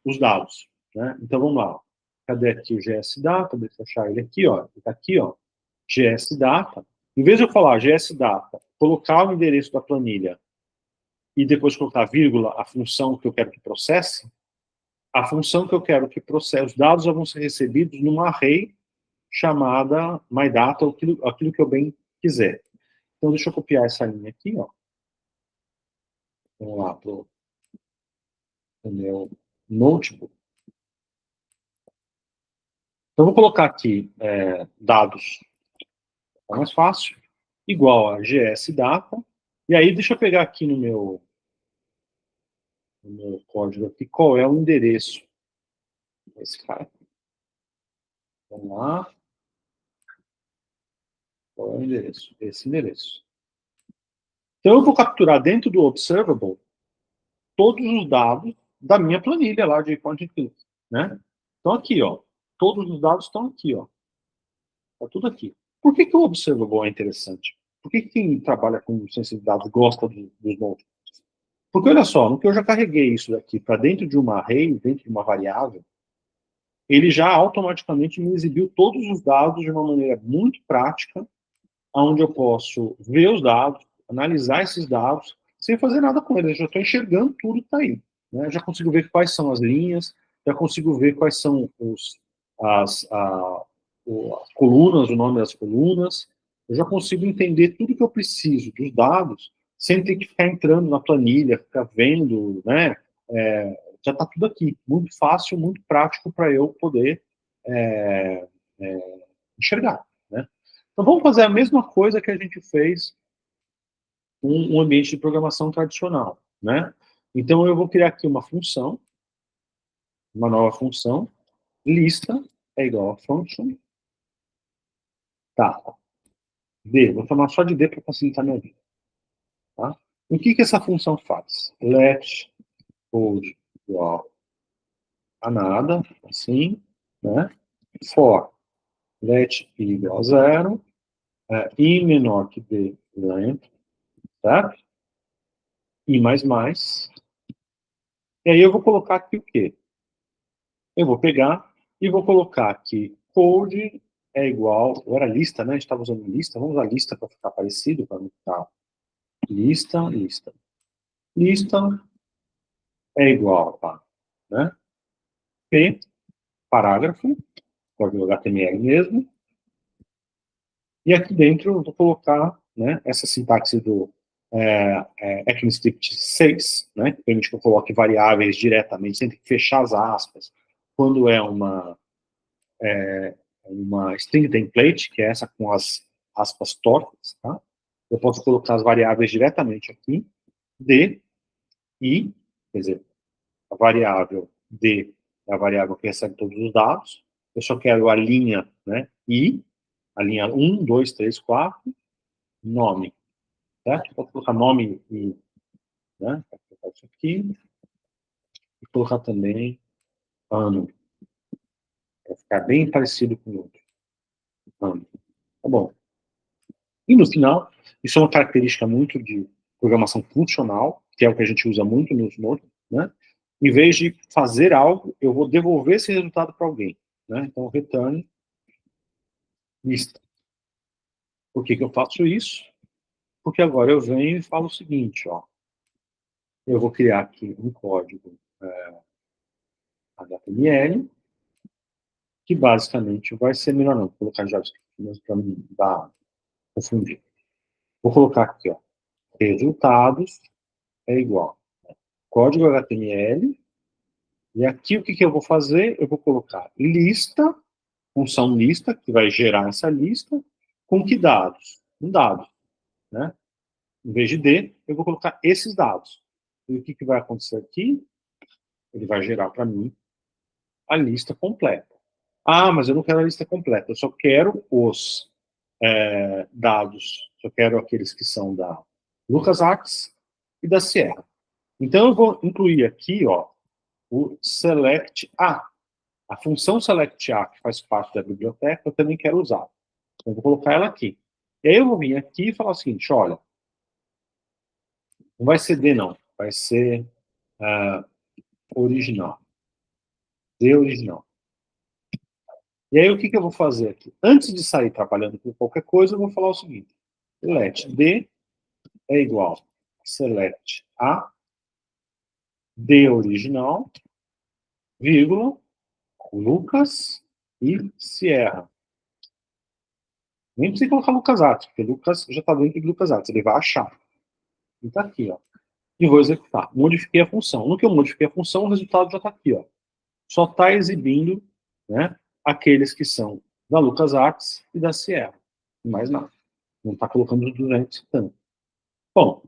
S1: os dados. Né? Então, vamos lá. Cadê aqui o GSData? Deixa eu achar ele aqui, ó. Está aqui, ó. GSData. Em vez de eu falar GSData, colocar o endereço da planilha e depois colocar vírgula, a função que eu quero que processe, a função que eu quero que processe, os dados vão ser recebidos numa array chamada myData, ou aquilo que eu bem quiser. Então, deixa eu copiar essa linha aqui, ó. Vamos lá para o meu notebook. Então, vou colocar aqui dados, é mais fácil, igual a gsdata, e aí deixa eu pegar aqui no meu código aqui, qual é o endereço desse cara. Vamos lá. Qual é o endereço? Esse endereço. Então, eu vou capturar dentro do observable todos os dados da minha planilha lá de content click, né? Então, aqui, ó. Todos os dados estão aqui, ó. Está tudo aqui. Por que o observable é interessante? Por que quem trabalha com ciência de dados gosta dos notebooks? Porque, olha só, no que eu já carreguei isso daqui para dentro de uma array, dentro de uma variável, ele já automaticamente me exibiu todos os dados de uma maneira muito prática, onde eu posso ver os dados, analisar esses dados, sem fazer nada com eles. Eu já estou enxergando tudo que está aí. Né? Já consigo ver quais são as linhas, já consigo ver quais são as colunas, o nome das colunas. Eu já consigo entender tudo que eu preciso dos dados, sem ter que ficar entrando na planilha, ficar vendo, né? Já está tudo aqui. Muito fácil, muito prático para eu poder enxergar. Né? Então, vamos fazer a mesma coisa que a gente fez com um ambiente de programação tradicional. Né? Então, eu vou criar aqui uma função, uma nova função, lista é igual a function, tá, D, vou chamar só de D para facilitar minha vida. Tá? O que essa função faz? Let code igual a nada, assim, né? For let i igual a 0, i menor que b length, certo? I mais mais. E aí eu vou colocar aqui o quê? Eu vou pegar e vou colocar aqui code é igual, agora lista, né? A gente estava usando lista, vamos usar lista para ficar parecido, para não ficar lista. Lista é igual a, né? P, parágrafo, código HTML mesmo. E aqui dentro eu vou colocar, né, essa sintaxe do ECMAScript 6, né, que permite que eu coloque variáveis diretamente, sem ter que fechar as aspas. Quando é uma string template, que é essa com as aspas tortas, tá? Eu posso colocar as variáveis diretamente aqui, D, I, quer dizer, a variável D é a variável que recebe todos os dados. Eu só quero a linha, né, I, a linha 1, 2, 3, 4, nome, certo? Vou colocar nome I, né? Vou colocar isso aqui, e colocar também ano, para ficar bem parecido com o outro. Ano. Tá bom. E no final, isso é uma característica muito de programação funcional, que é o que a gente usa muito nos notebooks, né? Em vez de fazer algo, eu vou devolver esse resultado para alguém, né? Então, return lista. Por que que eu faço isso? Porque agora eu venho e falo o seguinte, ó. Eu vou criar aqui um código HTML, que basicamente vai ser melhor não, vou colocar JavaScript para não dar confundir. Vou colocar aqui, ó, resultados é igual código HTML, e aqui o que que eu vou fazer? Eu vou colocar lista, função lista, que vai gerar essa lista, com que dados? Com dados, né? Em vez de D, eu vou colocar esses dados. E o que que vai acontecer aqui? Ele vai gerar para mim a lista completa. Ah, mas eu não quero a lista completa, eu só quero os dados, só quero aqueles que são da LucasArts e da Sierra. Então eu vou incluir aqui, ó, o select A. A função select A, que faz parte da biblioteca, eu também quero usar. Então eu vou colocar ela aqui. E aí eu vou vir aqui e falar o seguinte, olha, não vai ser D não, vai ser original. D original. E aí o que que eu vou fazer aqui? Antes de sair trabalhando com qualquer coisa, eu vou falar o seguinte, let D é igual a select A, D original, vírgula, Lucas e Sierra. Nem precisa colocar Lucas Arts, porque Lucas já está dentro de Lucas Arts, ele vai achar. E está aqui, ó. E vou executar. Modifiquei a função. No que eu modifiquei a função, o resultado já está aqui, ó. Só está exibindo, né, aqueles que são da LucasArts e da Sierra. Mais nada. Não está colocando os 200 e tanto. Bom,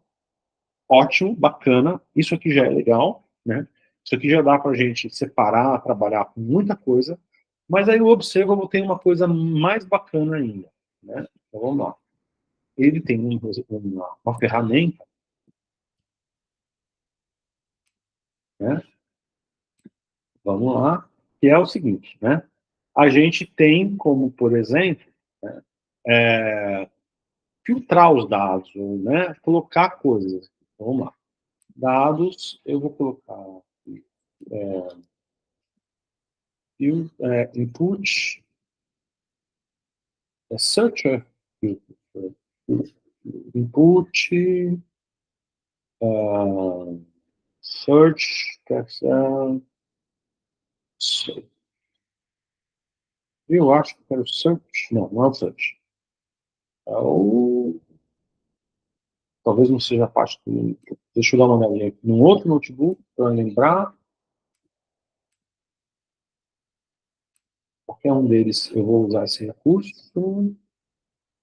S1: ótimo, bacana. Isso aqui já é legal, né? Isso aqui já dá para a gente separar, trabalhar com muita coisa. Mas aí eu observo, eu tenho uma coisa mais bacana ainda, né? Então vamos lá. Ele tem uma ferramenta, né? Vamos lá, que é o seguinte, né? A gente tem como, por exemplo, né, filtrar os dados, ou, né, colocar coisas. Então, vamos lá. Dados, eu vou colocar input, searcher, input, search, eu acho que quero search, não, não é o search. É o... Talvez não seja a parte do... Deixa eu dar uma olhadinha aqui num outro notebook para lembrar. Qualquer um deles eu vou usar esse recurso.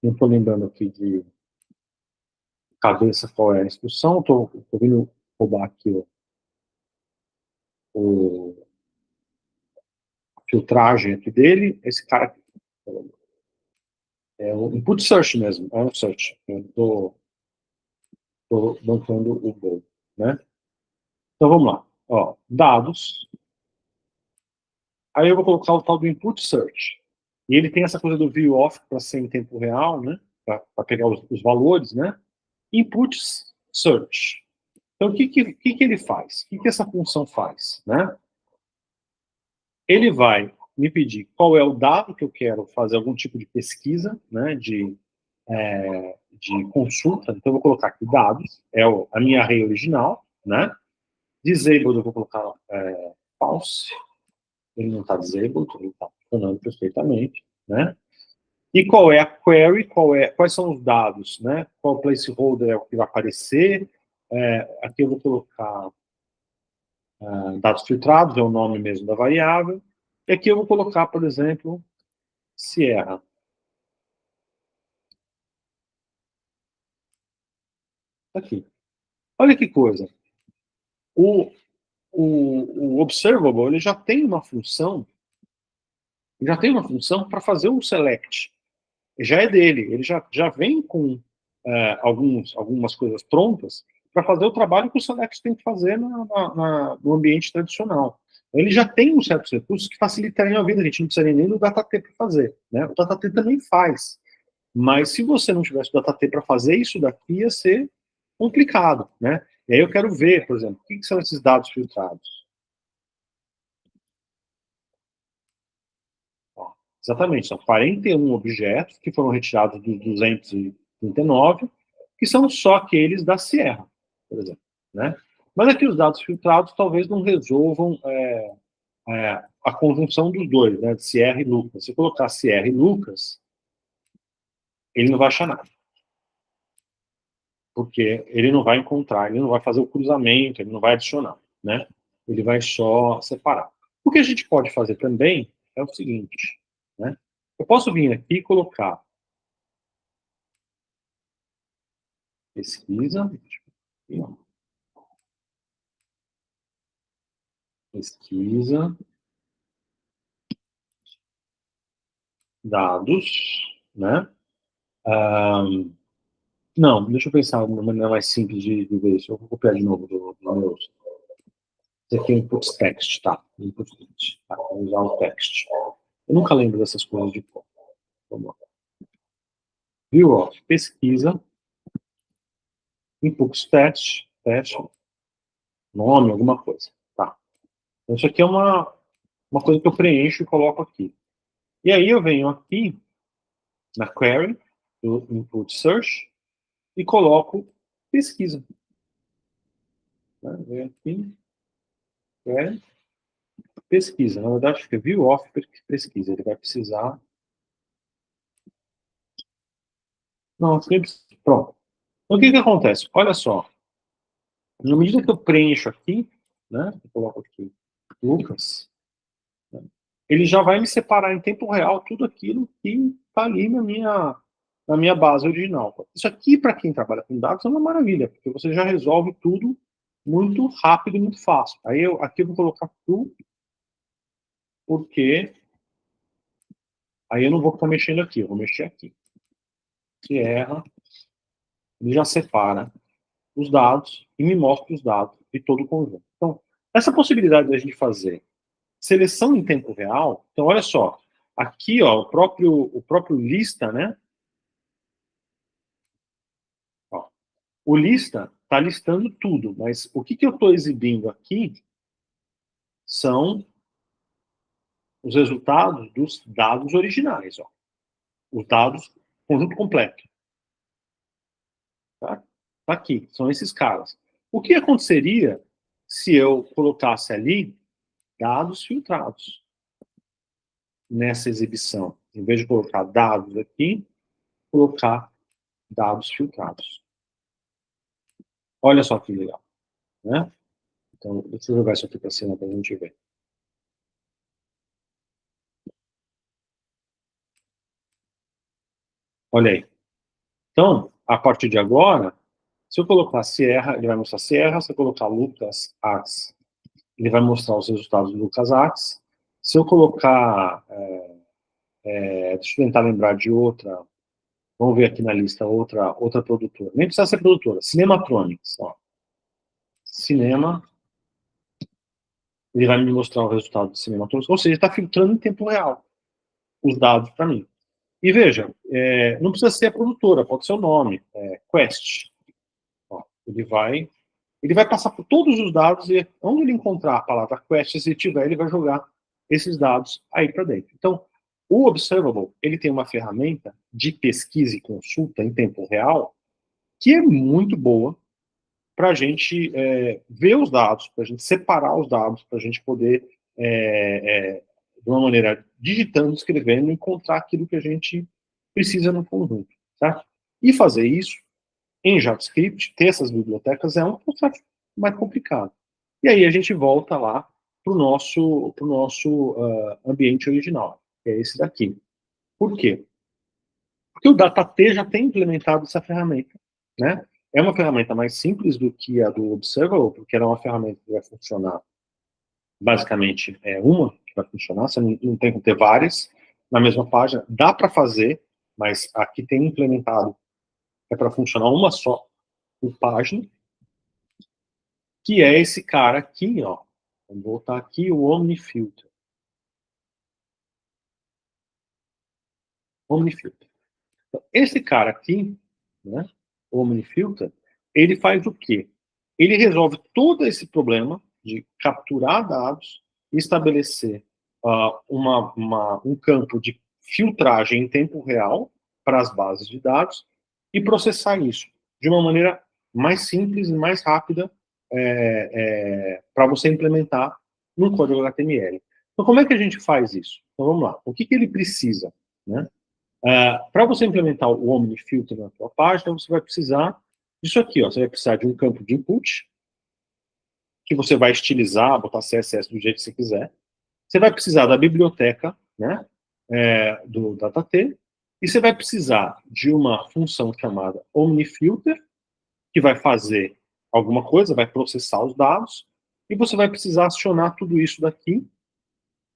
S1: Não estou lembrando aqui de cabeça qual é a instrução. Estou vindo roubar aqui a filtragem aqui dele. Esse cara aqui. É o input search mesmo. É um search. Eu estou bancando o Go, né? Então vamos lá. Ó, dados. Aí eu vou colocar o tal do input search. E ele tem essa coisa do view off para ser em tempo real, né? Para pegar os valores, né? Input search. Então, o que ele faz? O que essa função faz? Né? Ele vai me pedir qual é o dado que eu quero fazer algum tipo de pesquisa, né, de consulta. Então, eu vou colocar aqui dados, a minha array original, né? Disabled, eu vou colocar false. Ele não está disabled, ele está funcionando perfeitamente, né? E qual é a query, quais são os dados, né? Qual placeholder é o que vai aparecer. Aqui eu vou colocar dados filtrados, é o nome mesmo da variável. E aqui eu vou colocar, por exemplo, Sierra. Aqui. Olha que coisa. o observable, ele já tem uma função para fazer um select. Já é dele, ele já vem com algumas coisas prontas para fazer o trabalho que o select tem que fazer no ambiente tradicional. Ele já tem uns certos recursos que facilitariam a vida, a gente não precisaria nem do DataT para fazer. Né? O DataT também faz. Mas se você não tivesse o DataT para fazer isso daqui, ia ser complicado. Né? E aí eu quero ver, por exemplo, o que são esses dados filtrados? Ó, exatamente, são 41 objetos que foram retirados dos 239, que são só aqueles da Sierra, por exemplo. Né? Mas aqui os dados filtrados talvez não resolvam a conjunção dos dois, né, de Sierra e Lucas. Se colocar Sierra e Lucas, ele não vai achar nada. Porque ele não vai encontrar, ele não vai fazer o cruzamento, ele não vai adicionar, né? Ele vai só separar. O que a gente pode fazer também é o seguinte, né? Eu posso vir aqui e colocar pesquisa, pesquisa, dados, né? Não, deixa eu pensar uma maneira mais simples de ver isso. Eu vou copiar de novo do meu. Isso aqui é input text, tá? Input text. Tá? Vou usar o text. Eu nunca lembro dessas coisas de cor. Vamos lá. View of pesquisa, input text, nome, alguma coisa. Tá. Então, isso aqui é uma coisa que eu preencho e coloco aqui. E aí eu venho aqui na query, do input search, e coloco pesquisa. Né? Venho aqui, query, pesquisa. Na verdade, fica view of pesquisa. Ele vai precisar. Não, simples. Pronto. Então, o que acontece? Olha só. Na medida que eu preencho aqui, né? Eu coloco aqui Lucas, né, ele já vai me separar em tempo real tudo aquilo que está ali na minha base original. Isso aqui, para quem trabalha com dados, é uma maravilha, porque você já resolve tudo muito rápido e muito fácil. Aí aqui eu vou colocar tudo, porque aí eu não vou ficar mexendo aqui, eu vou mexer aqui. Se erra, ele já separa os dados e me mostra os dados de todo o conjunto. Então, essa possibilidade da gente fazer seleção em tempo real, então olha só, aqui ó, o próprio lista, né? Ó, o lista está listando tudo, mas o que eu estou exibindo aqui são os resultados dos dados originais, ó. Os dados, conjunto completo. Tá? Tá aqui, são esses caras. O que aconteceria se eu colocasse ali dados filtrados nessa exibição? Em vez de colocar dados aqui, colocar dados filtrados. Olha só que legal, né? Então, deixa eu jogar isso aqui para cima para a gente ver. Olha aí. Então, a partir de agora, se eu colocar Sierra, ele vai mostrar Sierra. Se eu colocar Lucas Arts, ele vai mostrar os resultados do Lucas Arts. Se eu colocar, deixa eu tentar lembrar de outra, vamos ver aqui na lista outra produtora. Nem precisa ser produtora, Cinematronics. Ó. Cinema, ele vai me mostrar o resultado do Cinematronics, ou seja, está filtrando em tempo real os dados para mim. E veja, não precisa ser a produtora, pode ser o nome, Quest. Ó, ele vai passar por todos os dados e onde ele encontrar a palavra Quest, se tiver, ele vai jogar esses dados aí para dentro. Então, o Observable, ele tem uma ferramenta de pesquisa e consulta em tempo real que é muito boa para a gente ver os dados, para a gente separar os dados, para a gente poder, de uma maneira digitando, escrevendo, encontrar aquilo que a gente precisa no conjunto. Certo? E fazer isso em JavaScript, ter essas bibliotecas é um processo mais complicado. E aí a gente volta lá para o nosso ambiente original, que é esse daqui. Por quê? Porque o DataT já tem implementado essa ferramenta, né? É uma ferramenta mais simples do que a do Observable, porque ela é uma ferramenta que vai funcionar, basicamente, é uma que vai funcionar, você não tem que ter várias na mesma página. Dá para fazer, mas aqui tem implementado, é para funcionar uma só por página, que é esse cara aqui, ó. Vamos voltar aqui, o OmniFilter. OmniFilter. Então, esse cara aqui, né, o OmniFilter, ele faz o quê? Ele resolve todo esse problema de capturar dados e estabelecer um campo de filtragem em tempo real para as bases de dados e processar isso de uma maneira mais simples e mais rápida para você implementar no código HTML. Então, como é que a gente faz isso? Então, vamos lá. O que ele precisa? Né? Para você implementar o OmniFilter na sua página, você vai precisar disso aqui. Ó. Você vai precisar de um campo de input, que você vai estilizar, botar CSS do jeito que você quiser. Você vai precisar da biblioteca, né, do DataT, e você vai precisar de uma função chamada OmniFilter, que vai fazer alguma coisa, vai processar os dados, e você vai precisar acionar tudo isso daqui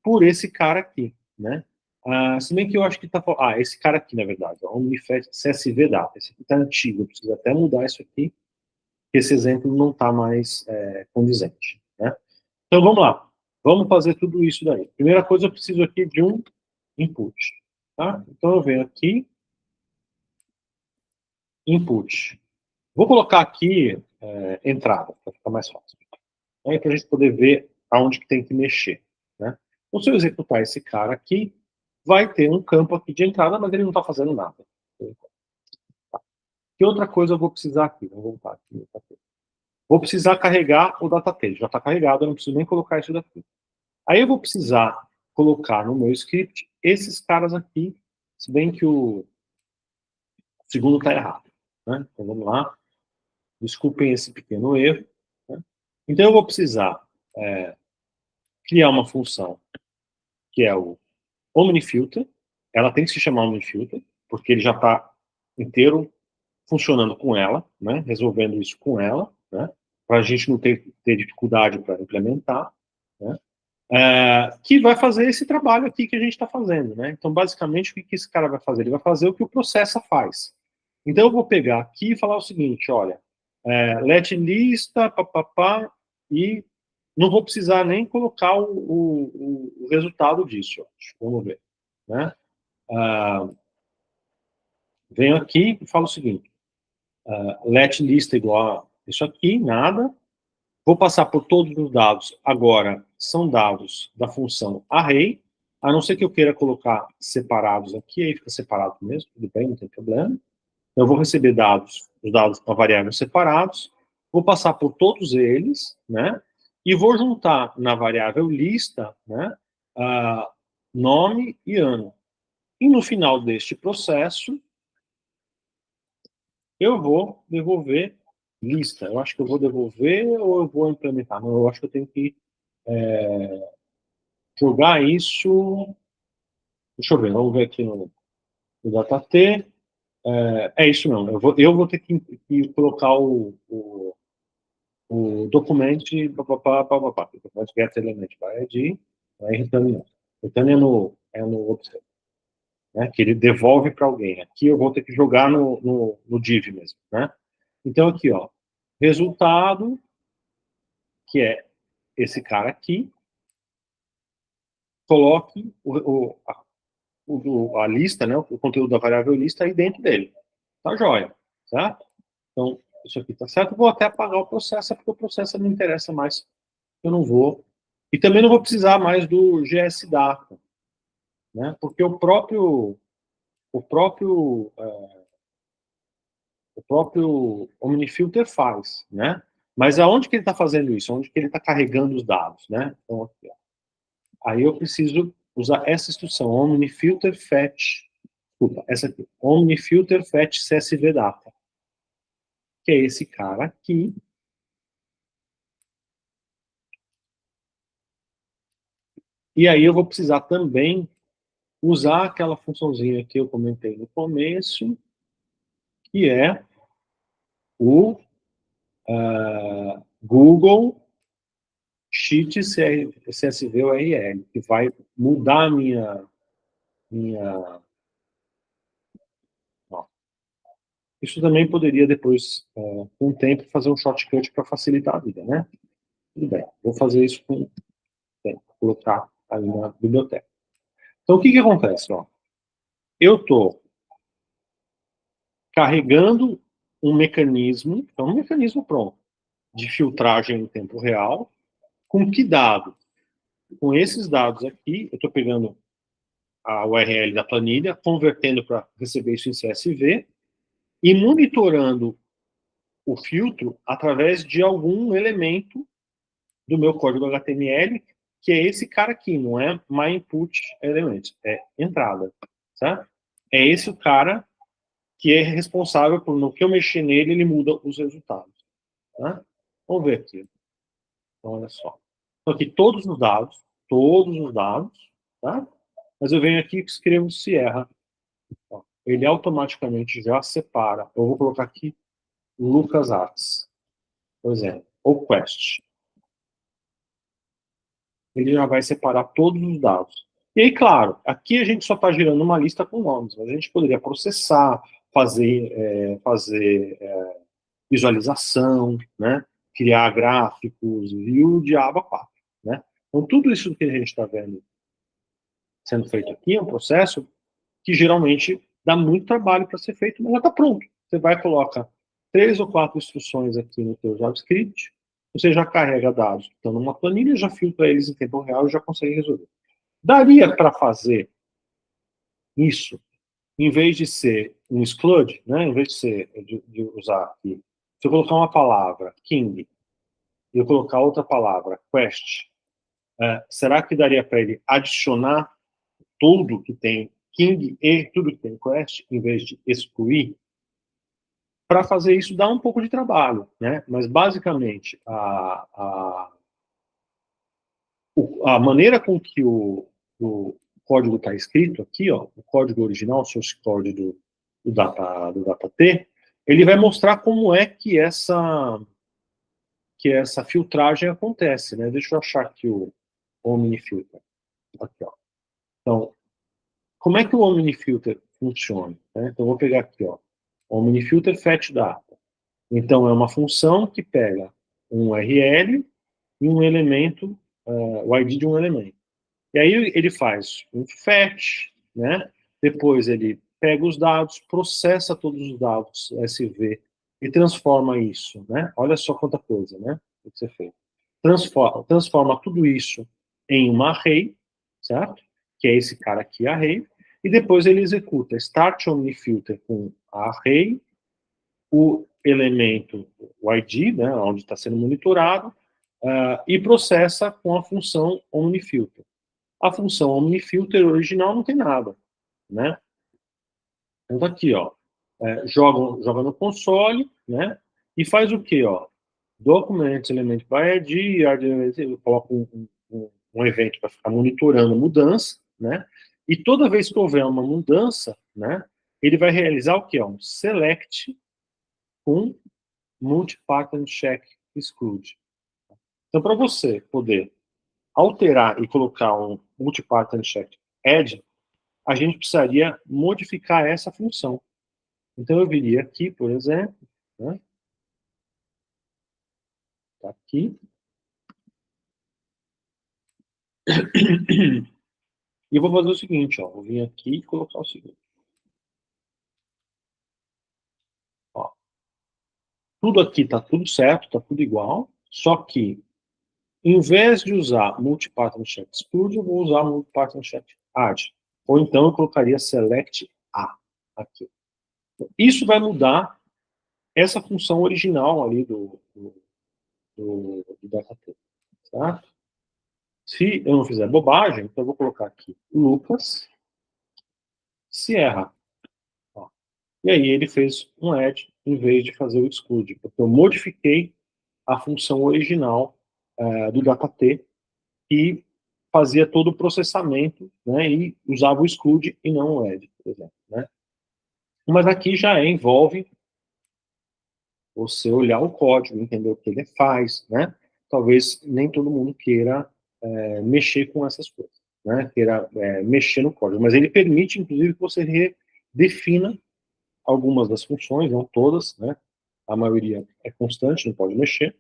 S1: por esse cara aqui, né? Se bem que eu acho que tá... esse cara aqui, na verdade, ó, OmniFetch CSV Data. Esse aqui tá antigo, eu preciso até mudar isso aqui, porque esse exemplo não está mais condizente, né? Então, vamos lá. Vamos fazer tudo isso daí. Primeira coisa, eu preciso aqui de um input, tá? Então, eu venho aqui, input. Vou colocar aqui entrada, para ficar mais fácil. Aí, para a gente poder ver aonde que tem que mexer, né? Então, se eu executar esse cara aqui, vai ter um campo aqui de entrada, mas ele não está fazendo nada. Tá. Que outra coisa eu vou precisar aqui? Vamos voltar aqui. Vou precisar carregar o DataT. Já está carregado, eu não preciso nem colocar isso daqui. Aí eu vou precisar colocar no meu script esses caras aqui, se bem que o segundo está errado. Né? Então vamos lá. Desculpem esse pequeno erro. Né? Então eu vou precisar criar uma função que é o OmniFilter. Ela tem que se chamar OmniFilter, porque ele já está inteiro funcionando com ela, né? Resolvendo isso com ela, né? Para a gente não ter dificuldade para implementar. Né? Que vai fazer esse trabalho aqui que a gente está fazendo, né? Então, basicamente, o que esse cara vai fazer? Ele vai fazer o que o Processa faz. Então, eu vou pegar aqui e falar o seguinte, olha, let lista, papapá, e não vou precisar nem colocar o resultado disso. Vamos ver, né? Venho aqui e falo o seguinte, let lista igual a isso aqui, nada. Vou passar por todos os dados. Agora, são dados da função array, a não ser que eu queira colocar separados aqui, aí fica separado mesmo, tudo bem, não tem problema. Eu vou receber dados, os dados para variáveis separados, vou passar por todos eles, né, e vou juntar na variável lista, né, nome e ano. E no final deste processo, eu vou devolver lista. Eu acho que eu vou devolver ou eu vou implementar? Não, eu acho que eu tenho que jogar isso. Deixa eu ver, vamos ver aqui no DataT. É isso mesmo. Eu vou ter que colocar o documento papapá, documento get element by ID, aí return. Return é no observer, né? Que ele devolve para alguém. Aqui eu vou ter que jogar no div mesmo, né? Então aqui, ó, resultado, que é esse cara aqui, coloque a lista, né, o conteúdo da variável lista aí dentro dele. Tá joia, certo? Então, isso aqui tá certo. Eu vou até apagar o processo, porque o processo não interessa mais. Eu não vou. E também não vou precisar mais do GSData, né? Porque o próprio OmniFilter faz, né? Mas aonde que ele está fazendo isso? Onde que ele está carregando os dados, né? Então, aqui, ó. Aí eu preciso usar essa instrução, OmniFilter fetch, desculpa, essa aqui, OmniFilter fetch CSV data, que é esse cara aqui. E aí eu vou precisar também usar aquela funçãozinha que eu comentei no começo, que é o Google Sheet CSV URL, que vai mudar a minha ó. Isso também poderia depois, com o tempo, fazer um shortcut para facilitar a vida, né? Tudo bem, vou fazer isso com o tempo, colocar ali na biblioteca. Então, o que acontece? Ó? Eu estou carregando um mecanismo, então um mecanismo pronto, de filtragem em tempo real, com que dado? Com esses dados aqui, eu estou pegando a URL da planilha, convertendo para receber isso em CSV, e monitorando o filtro através de algum elemento do meu código HTML, que é esse cara aqui, não é my input element, é entrada, certo? É esse o cara que é responsável por, no que eu mexer nele, ele muda os resultados. Tá? Vamos ver aqui. Então, olha só. Então, aqui todos os dados, tá? Mas eu venho aqui e escrevo Sierra. Ó, ele automaticamente já separa. Eu vou colocar aqui LucasArts, por exemplo, ou Quest. Ele já vai separar todos os dados. E aí, claro, aqui a gente só está gerando uma lista com nomes, mas a gente poderia processar, fazer visualização, né? Criar gráficos, view de aba 4. Né? Então, tudo isso que a gente está vendo sendo feito aqui é um processo que geralmente dá muito trabalho para ser feito, mas já está pronto. Você vai e coloca 3 ou 4 instruções aqui no seu JavaScript, você já carrega dados que estão numa planilha, já filtra eles em tempo real e já consegue resolver. Daria para fazer isso, em vez de ser um exclude, né, em vez de usar aqui, se eu colocar uma palavra, king, e eu colocar outra palavra, quest, será que daria para ele adicionar tudo que tem king e tudo que tem quest, em vez de excluir? Para fazer isso dá um pouco de trabalho, né? Mas basicamente a maneira com que o código está escrito aqui, ó, o código original, o source code do DataT, ele vai mostrar como é que essa filtragem acontece, né? Deixa eu achar aqui o OmniFilter. Aqui, ó. Então, como é que o OmniFilter funciona? Né? Então, eu vou pegar aqui, ó, OmniFilter fetch data. Então, é uma função que pega um URL e um elemento, o ID de um elemento. E aí ele faz um fetch, né? Depois ele pega os dados, processa todos os dados SV e transforma isso, né? Olha só quanta coisa, né? O que você fez. Transforma tudo isso em uma array, certo? Que é esse cara aqui, array. E depois ele executa start OmniFilter com a array, o elemento, o ID, né, onde está sendo monitorado, e processa com a função OmniFilter. A função OmniFilter original não tem nada, né? Então tá aqui, ó, joga no console, né? E faz o quê, ó? Documents, element by ID, eu coloco um evento para ficar monitorando a mudança, né? E toda vez que houver uma mudança, né? Ele vai realizar o quê? Um select com multi-pattern check exclude. Então, para você poder alterar e colocar um multi-pattern check add, a gente precisaria modificar essa função. Então, eu viria aqui, por exemplo, né? Tá aqui. E vou fazer o seguinte, ó, vou vir aqui e colocar o seguinte. Ó, tudo aqui está tudo certo, está tudo igual, só que, em vez de usar multi-pattern check exclude, eu vou usar multi-pattern check add. Ou então eu colocaria select A aqui. Isso vai mudar essa função original ali do DataT, certo? Se eu não fizer bobagem, então eu vou colocar aqui Lucas Sierra. Ó. E aí ele fez um add em vez de fazer o exclude, porque eu modifiquei a função original do DataT e fazia todo o processamento, né, e usava o exclude e não o add, por exemplo. Né? Mas aqui já envolve você olhar o código, entender o que ele faz, né? Talvez nem todo mundo queira mexer com essas coisas, né? Queira mexer no código, mas ele permite, inclusive, que você redefina algumas das funções, não todas, né? A maioria é constante, não pode mexer,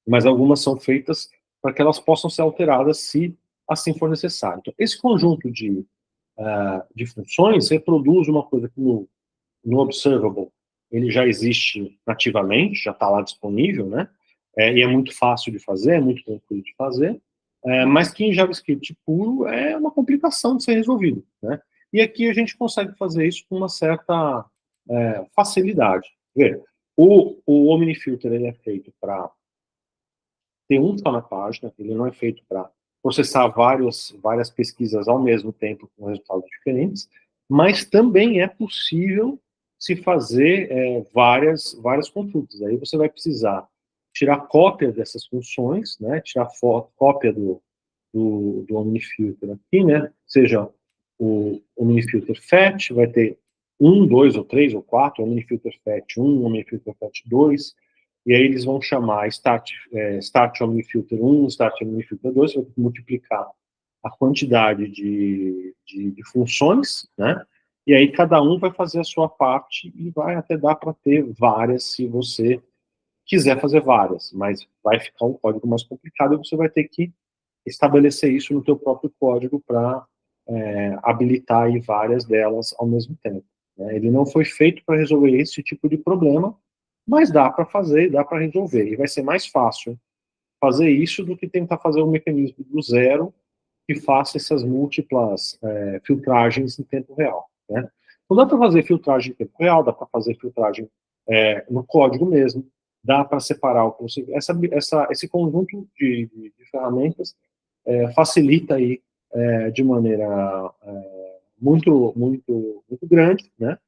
S1: mas algumas são feitas para que elas possam ser alteradas se assim for necessário. Então, esse conjunto de funções reproduz uma coisa que no Observable ele já existe nativamente, já está lá disponível, né? E é muito fácil de fazer, é muito tranquilo de fazer, mas que em JavaScript puro é uma complicação de ser resolvido, né? E aqui a gente consegue fazer isso com uma certa facilidade. Vê, o OmniFilter ele é feito para ter um só na página, ele não é feito para processar várias pesquisas ao mesmo tempo com resultados diferentes, mas também é possível se fazer várias consultas. Aí você vai precisar tirar cópia dessas funções, né, tirar cópia do OmniFilter aqui, né, seja o OmniFilter Fetch, vai ter um, dois, ou três, ou quatro, OmniFilter Fetch 1, OmniFilter Fetch 2, e aí eles vão chamar Start OmniFilter 1, Start OmniFilter 2, você vai multiplicar a quantidade de funções, né? E aí cada um vai fazer a sua parte e vai até dar para ter várias se você quiser fazer várias, mas vai ficar um código mais complicado e você vai ter que estabelecer isso no teu próprio código para habilitar aí várias delas ao mesmo tempo, né? Ele não foi feito para resolver esse tipo de problema, mas dá para fazer, dá para resolver. E vai ser mais fácil fazer isso do que tentar fazer um mecanismo do zero que faça essas múltiplas filtragens em tempo real, né? Então dá para fazer filtragem em tempo real, dá para fazer filtragem no código mesmo, dá para separar o conceito. Esse conjunto de ferramentas facilita aí de maneira muito grande, né,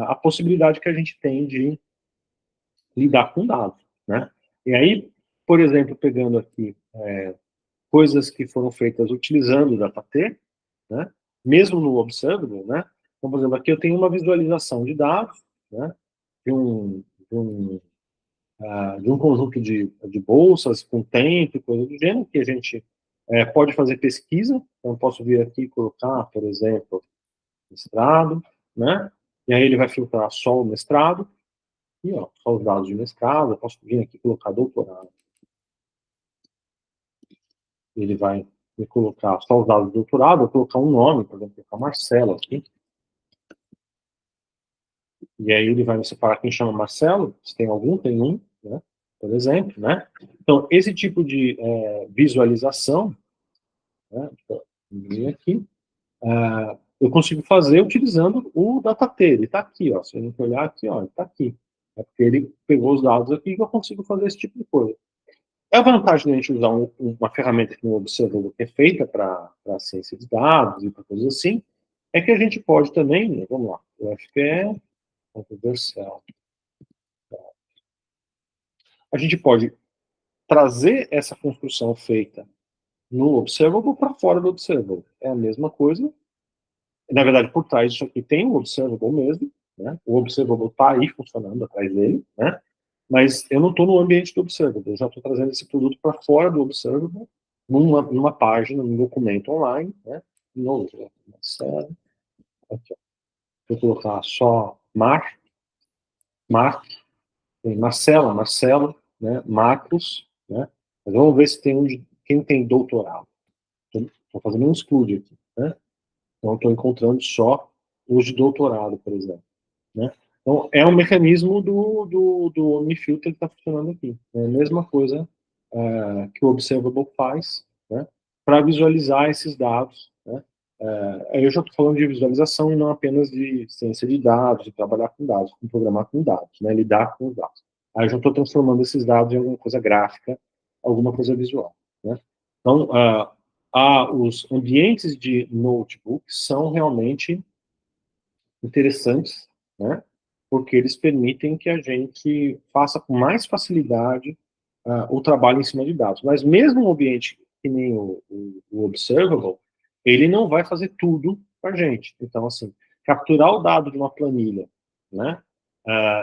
S1: a possibilidade que a gente tem de lidar com dados, né? E aí, por exemplo, pegando aqui coisas que foram feitas utilizando o DataT, né, mesmo no Observable, né? Então, por exemplo, aqui eu tenho uma visualização de dados, né, de um conjunto de bolsas com tempo e coisa do gênero, que a gente pode fazer pesquisa. Então, eu posso vir aqui e colocar, por exemplo, mestrado, né? E aí ele vai filtrar só o mestrado, e ó, só os dados de mestrado. Eu posso vir aqui e colocar doutorado. Ele vai me colocar só os dados do doutorado, vou colocar um nome, por exemplo, vou colocar Marcelo aqui. E aí ele vai me separar quem chama Marcelo, se tem algum, tem um, né? Por exemplo, né? Então, esse tipo de visualização, né? Aqui, eu consigo fazer utilizando o DataT. Ele está aqui, ó. Se a gente olhar aqui, ó, ele está aqui. É porque ele pegou os dados aqui e eu consigo fazer esse tipo de coisa. A vantagem de a gente usar uma ferramenta que no Observable que é feita para ciência de dados e para coisas assim, é que a gente pode também, né, vamos lá, o FPE, Versal, a gente pode trazer essa construção feita no Observable para fora do Observable. É a mesma coisa. Na verdade, por trás disso aqui tem o Observable mesmo, né? O Observable está aí funcionando atrás dele, né? Mas eu não estou no ambiente do Observable, eu já estou trazendo esse produto para fora do Observable, numa página, num documento online, né? Novo, aqui, ó. Vou colocar só Marcelo, né? Marcos, né? Mas vamos ver se tem quem tem doutorado. Estou fazendo um exclude aqui, né? Então, estou encontrando só os de doutorado, por exemplo, né? Então, é um mecanismo do OmniFilter que está funcionando aqui. É a mesma coisa que o Observable faz, né, para visualizar esses dados, né? Eu já estou falando de visualização e não apenas de ciência de dados, de trabalhar com dados, com programar com dados, né, lidar com os dados. Aí eu já estou transformando esses dados em alguma coisa gráfica, alguma coisa visual, né? Então, os ambientes de notebook são realmente interessantes, né? Porque eles permitem que a gente faça com mais facilidade o trabalho em cima de dados. Mas mesmo um ambiente que nem o Observable, ele não vai fazer tudo para a gente. Então, assim, capturar o dado de uma planilha, né?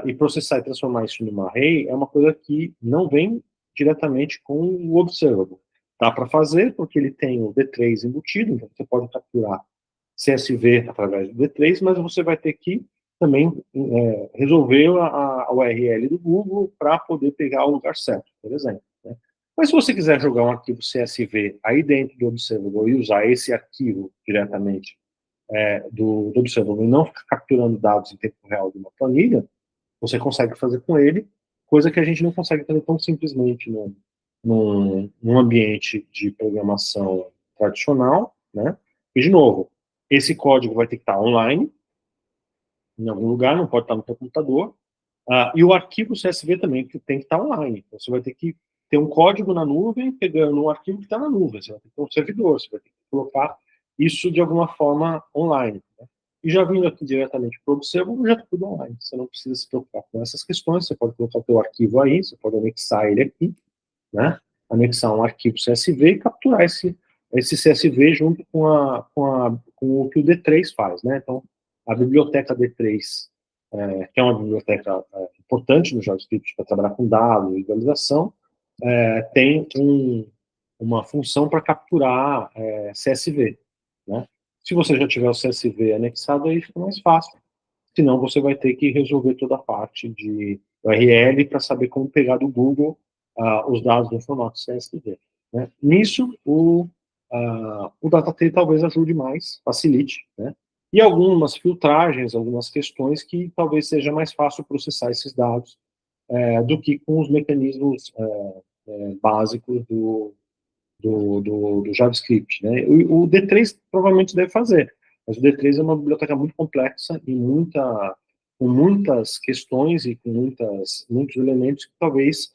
S1: E processar e transformar isso numa array é uma coisa que não vem diretamente com o observable. Dá para fazer, porque ele tem o D3 embutido, então você pode capturar CSV através do D3, mas você vai ter que também resolver a URL do Google para poder pegar o lugar certo, por exemplo. Né? Mas se você quiser jogar um arquivo CSV aí dentro do Observable e usar esse arquivo diretamente do Observable e não ficar capturando dados em tempo real de uma planilha, você consegue fazer com ele, coisa que a gente não consegue fazer tão simplesmente num ambiente de programação tradicional, né? E, de novo, esse código vai ter que estar online, em algum lugar, não pode estar no seu computador, e o arquivo CSV também tem que estar online. Então, você vai ter que ter um código na nuvem, pegando um arquivo que está na nuvem. Você vai ter que ter um servidor, você vai ter que colocar isso de alguma forma online. Né? E já vindo aqui diretamente para o Observable, já está tudo online. Você não precisa se preocupar com essas questões. Você pode colocar o seu arquivo aí, você pode anexar ele aqui, né? Anexar um arquivo CSV e capturar esse CSV junto com o que o D3 faz. Né? Então, a biblioteca D3, que é uma biblioteca importante no JavaScript para trabalhar com dados e visualização, tem uma função para capturar CSV. Né? Se você já tiver o CSV anexado, aí fica mais fácil. Senão, você vai ter que resolver toda a parte de URL para saber como pegar do Google os dados no formato CSV. Né? Nisso, o DataT talvez ajude mais, facilite, né? E algumas filtragens, algumas questões que talvez seja mais fácil processar esses dados do que com os mecanismos básicos do JavaScript. Né? O D3 provavelmente deve fazer, mas o D3 é uma biblioteca muito complexa e com muitas questões e com muitos elementos que talvez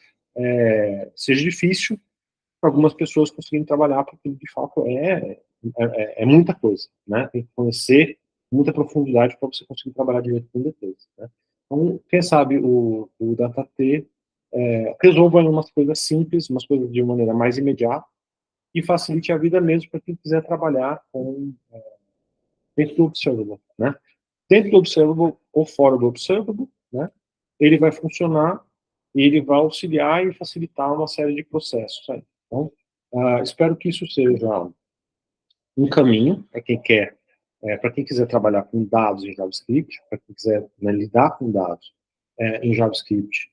S1: seja difícil para algumas pessoas conseguirem trabalhar, porque de fato é muita coisa, né? Tem que conhecer muita profundidade para você conseguir trabalhar direito com D3. Né? Então, quem sabe o DataT resolva umas coisas simples, umas coisas de maneira mais imediata, e facilite a vida mesmo para quem quiser trabalhar dentro do Observable, né? Dentro do Observable ou fora do Observable, né? Ele vai funcionar e ele vai auxiliar e facilitar uma série de processos. Né? Então, espero que isso seja um caminho para quem quer, para quem quiser trabalhar com dados em JavaScript, para quem quiser, né, lidar com dados em JavaScript,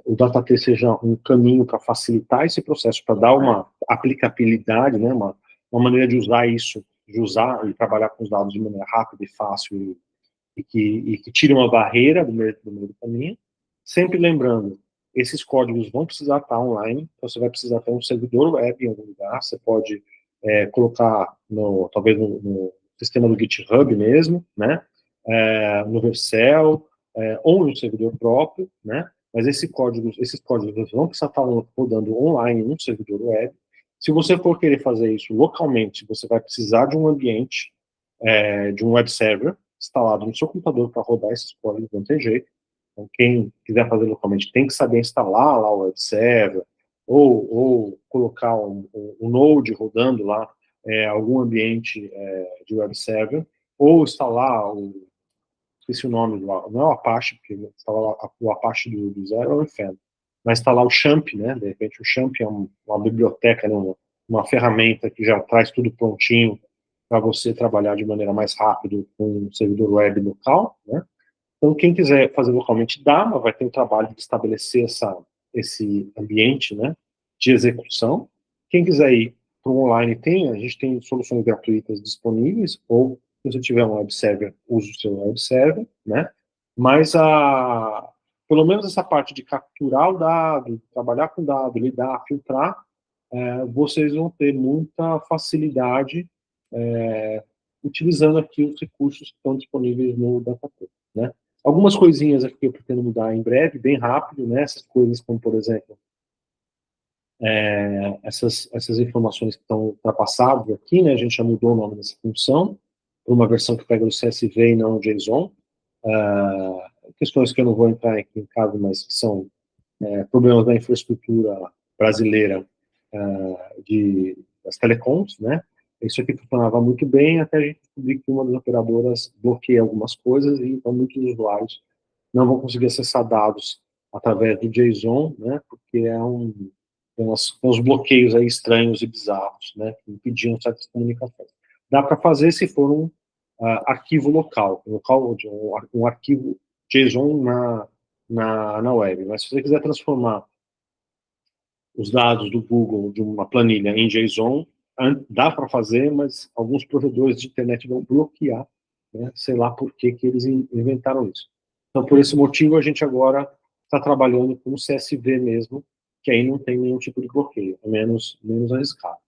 S1: o DataT seja um caminho para facilitar esse processo, para dar uma aplicabilidade, né, uma maneira de usar isso, de usar e trabalhar com os dados de maneira rápida e fácil e que tire uma barreira do meio do caminho. Sempre lembrando, esses códigos vão precisar estar online, então você vai precisar ter um servidor web em algum lugar, você pode colocar talvez no sistema do GitHub mesmo, né, no Vercel, ou no servidor próprio, né, mas esses códigos vão precisar estar rodando online em um servidor web. Se você for querer fazer isso localmente, você vai precisar de um ambiente, de um web server instalado no seu computador para rodar esses códigos, não tem jeito. Então, quem quiser fazer localmente tem que saber instalar lá o web server, ou colocar um Node rodando lá, algum ambiente de web server, ou instalar esqueci o nome, não é o Apache, porque instalar o Apache do zero é o inferno, mas instalar o Champ, né, de repente o Champ é uma biblioteca, né, uma ferramenta que já traz tudo prontinho para você trabalhar de maneira mais rápida com um servidor web local, né. Então, quem quiser fazer localmente dá, mas vai ter o trabalho de estabelecer esse ambiente, né, de execução. Quem quiser ir para o online, a gente tem soluções gratuitas disponíveis, ou se você tiver um web server, use o seu web server, né, mas pelo menos essa parte de capturar o dado, trabalhar com o dado, lidar, filtrar, vocês vão ter muita facilidade utilizando aqui os recursos que estão disponíveis no DataTech, né. Algumas coisinhas aqui que eu pretendo mudar em breve, bem rápido, né? Essas coisas como, por exemplo, essas informações que estão ultrapassadas aqui, né? A gente já mudou o nome dessa função para uma versão que pega o CSV e não o JSON. Questões que eu não vou entrar aqui em caso, mas que são problemas da infraestrutura brasileira das telecoms, né? Isso aqui funcionava muito bem até a gente descobrir que uma das operadoras bloqueia algumas coisas e então muitos usuários não vão conseguir acessar dados através do JSON, né, porque tem uns bloqueios aí estranhos e bizarros, né, que impediam certas comunicações. Dá para fazer se for um arquivo local, um arquivo JSON na web, mas se você quiser transformar os dados do Google de uma planilha em JSON, dá para fazer, mas alguns provedores de internet vão bloquear, né? Sei lá por que eles inventaram isso. Então, por esse motivo, a gente agora está trabalhando com o CSV mesmo, que aí não tem nenhum tipo de bloqueio, é menos arriscado.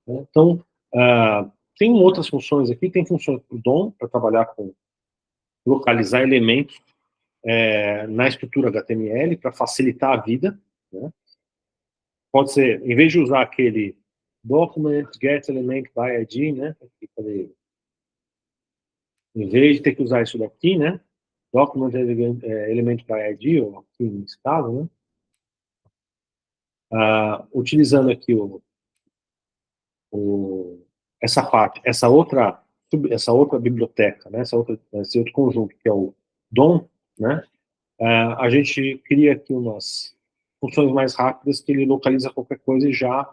S1: Né? Então, tem outras funções aqui, tem funções do DOM, para trabalhar com localizar elementos na estrutura HTML, para facilitar a vida, né? Pode ser, em vez de usar aquele document get element by ID, né? Aqui, cadê ele? Em vez de ter que usar isso daqui, né? Document element by ID, ou aqui nesse caso, né? Utilizando aqui essa parte, essa outra biblioteca, né? Esse outro conjunto que é o DOM, né? A gente cria aqui umas funções mais rápidas que ele localiza qualquer coisa e já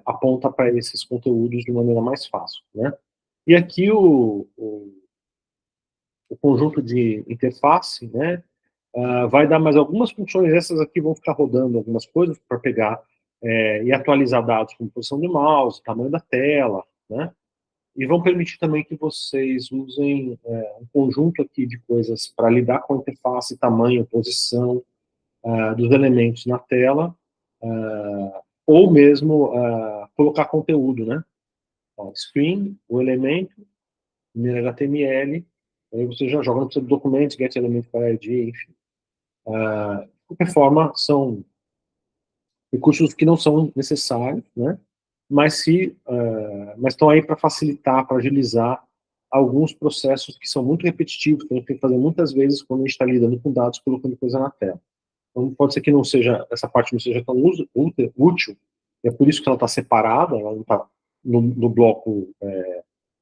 S1: aponta para esses conteúdos de maneira mais fácil, né? E aqui o conjunto de interface, né, vai dar mais algumas funções, essas aqui vão ficar rodando algumas coisas para pegar e atualizar dados como posição do mouse, tamanho da tela, né? E vão permitir também que vocês usem um conjunto aqui de coisas para lidar com a interface, tamanho, posição dos elementos na tela, ou mesmo colocar conteúdo, né? Ó, screen, o elemento, em HTML, aí você já joga no seu documento, get element by ID, enfim. De qualquer forma, são recursos que não são necessários, né? Mas estão aí para facilitar, para agilizar alguns processos que são muito repetitivos, que a gente tem que fazer muitas vezes quando a gente está lidando com dados, colocando coisa na tela. Então, pode ser que não seja, essa parte não seja tão útil, é por isso que ela está separada, ela não está no bloco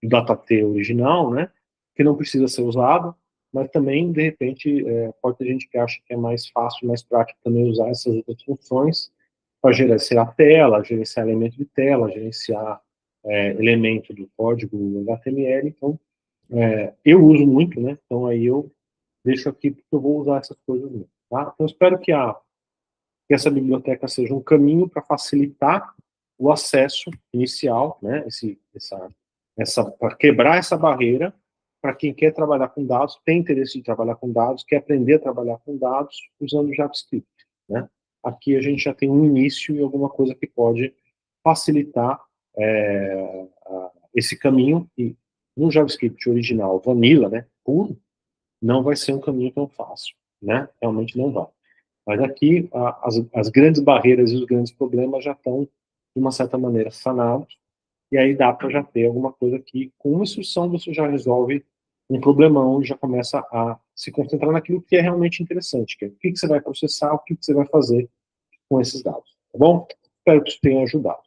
S1: do DataT original, né, que não precisa ser usado, mas também, de repente, pode ter gente que acha que é mais fácil, mais prático também usar essas outras funções para gerenciar a tela, gerenciar elemento de tela, gerenciar elemento do código HTML. Então, eu uso muito, né, então aí eu deixo aqui porque eu vou usar essas coisas mesmo. Tá? Então, espero que essa biblioteca seja um caminho para facilitar o acesso inicial, né, para quebrar essa barreira para quem quer trabalhar com dados, tem interesse em trabalhar com dados, quer aprender a trabalhar com dados usando JavaScript. Né? Aqui a gente já tem um início e alguma coisa que pode facilitar esse caminho, e no JavaScript original, vanilla, né, puro, não vai ser um caminho tão fácil, né? Realmente não vai. Mas aqui, as grandes barreiras e os grandes problemas já estão, de uma certa maneira, sanados, e aí dá para já ter alguma coisa que, com uma instrução, você já resolve um problemão e já começa a se concentrar naquilo que é realmente interessante, que é o que você vai processar, o que você vai fazer com esses dados, tá bom? Espero que isso tenha ajudado.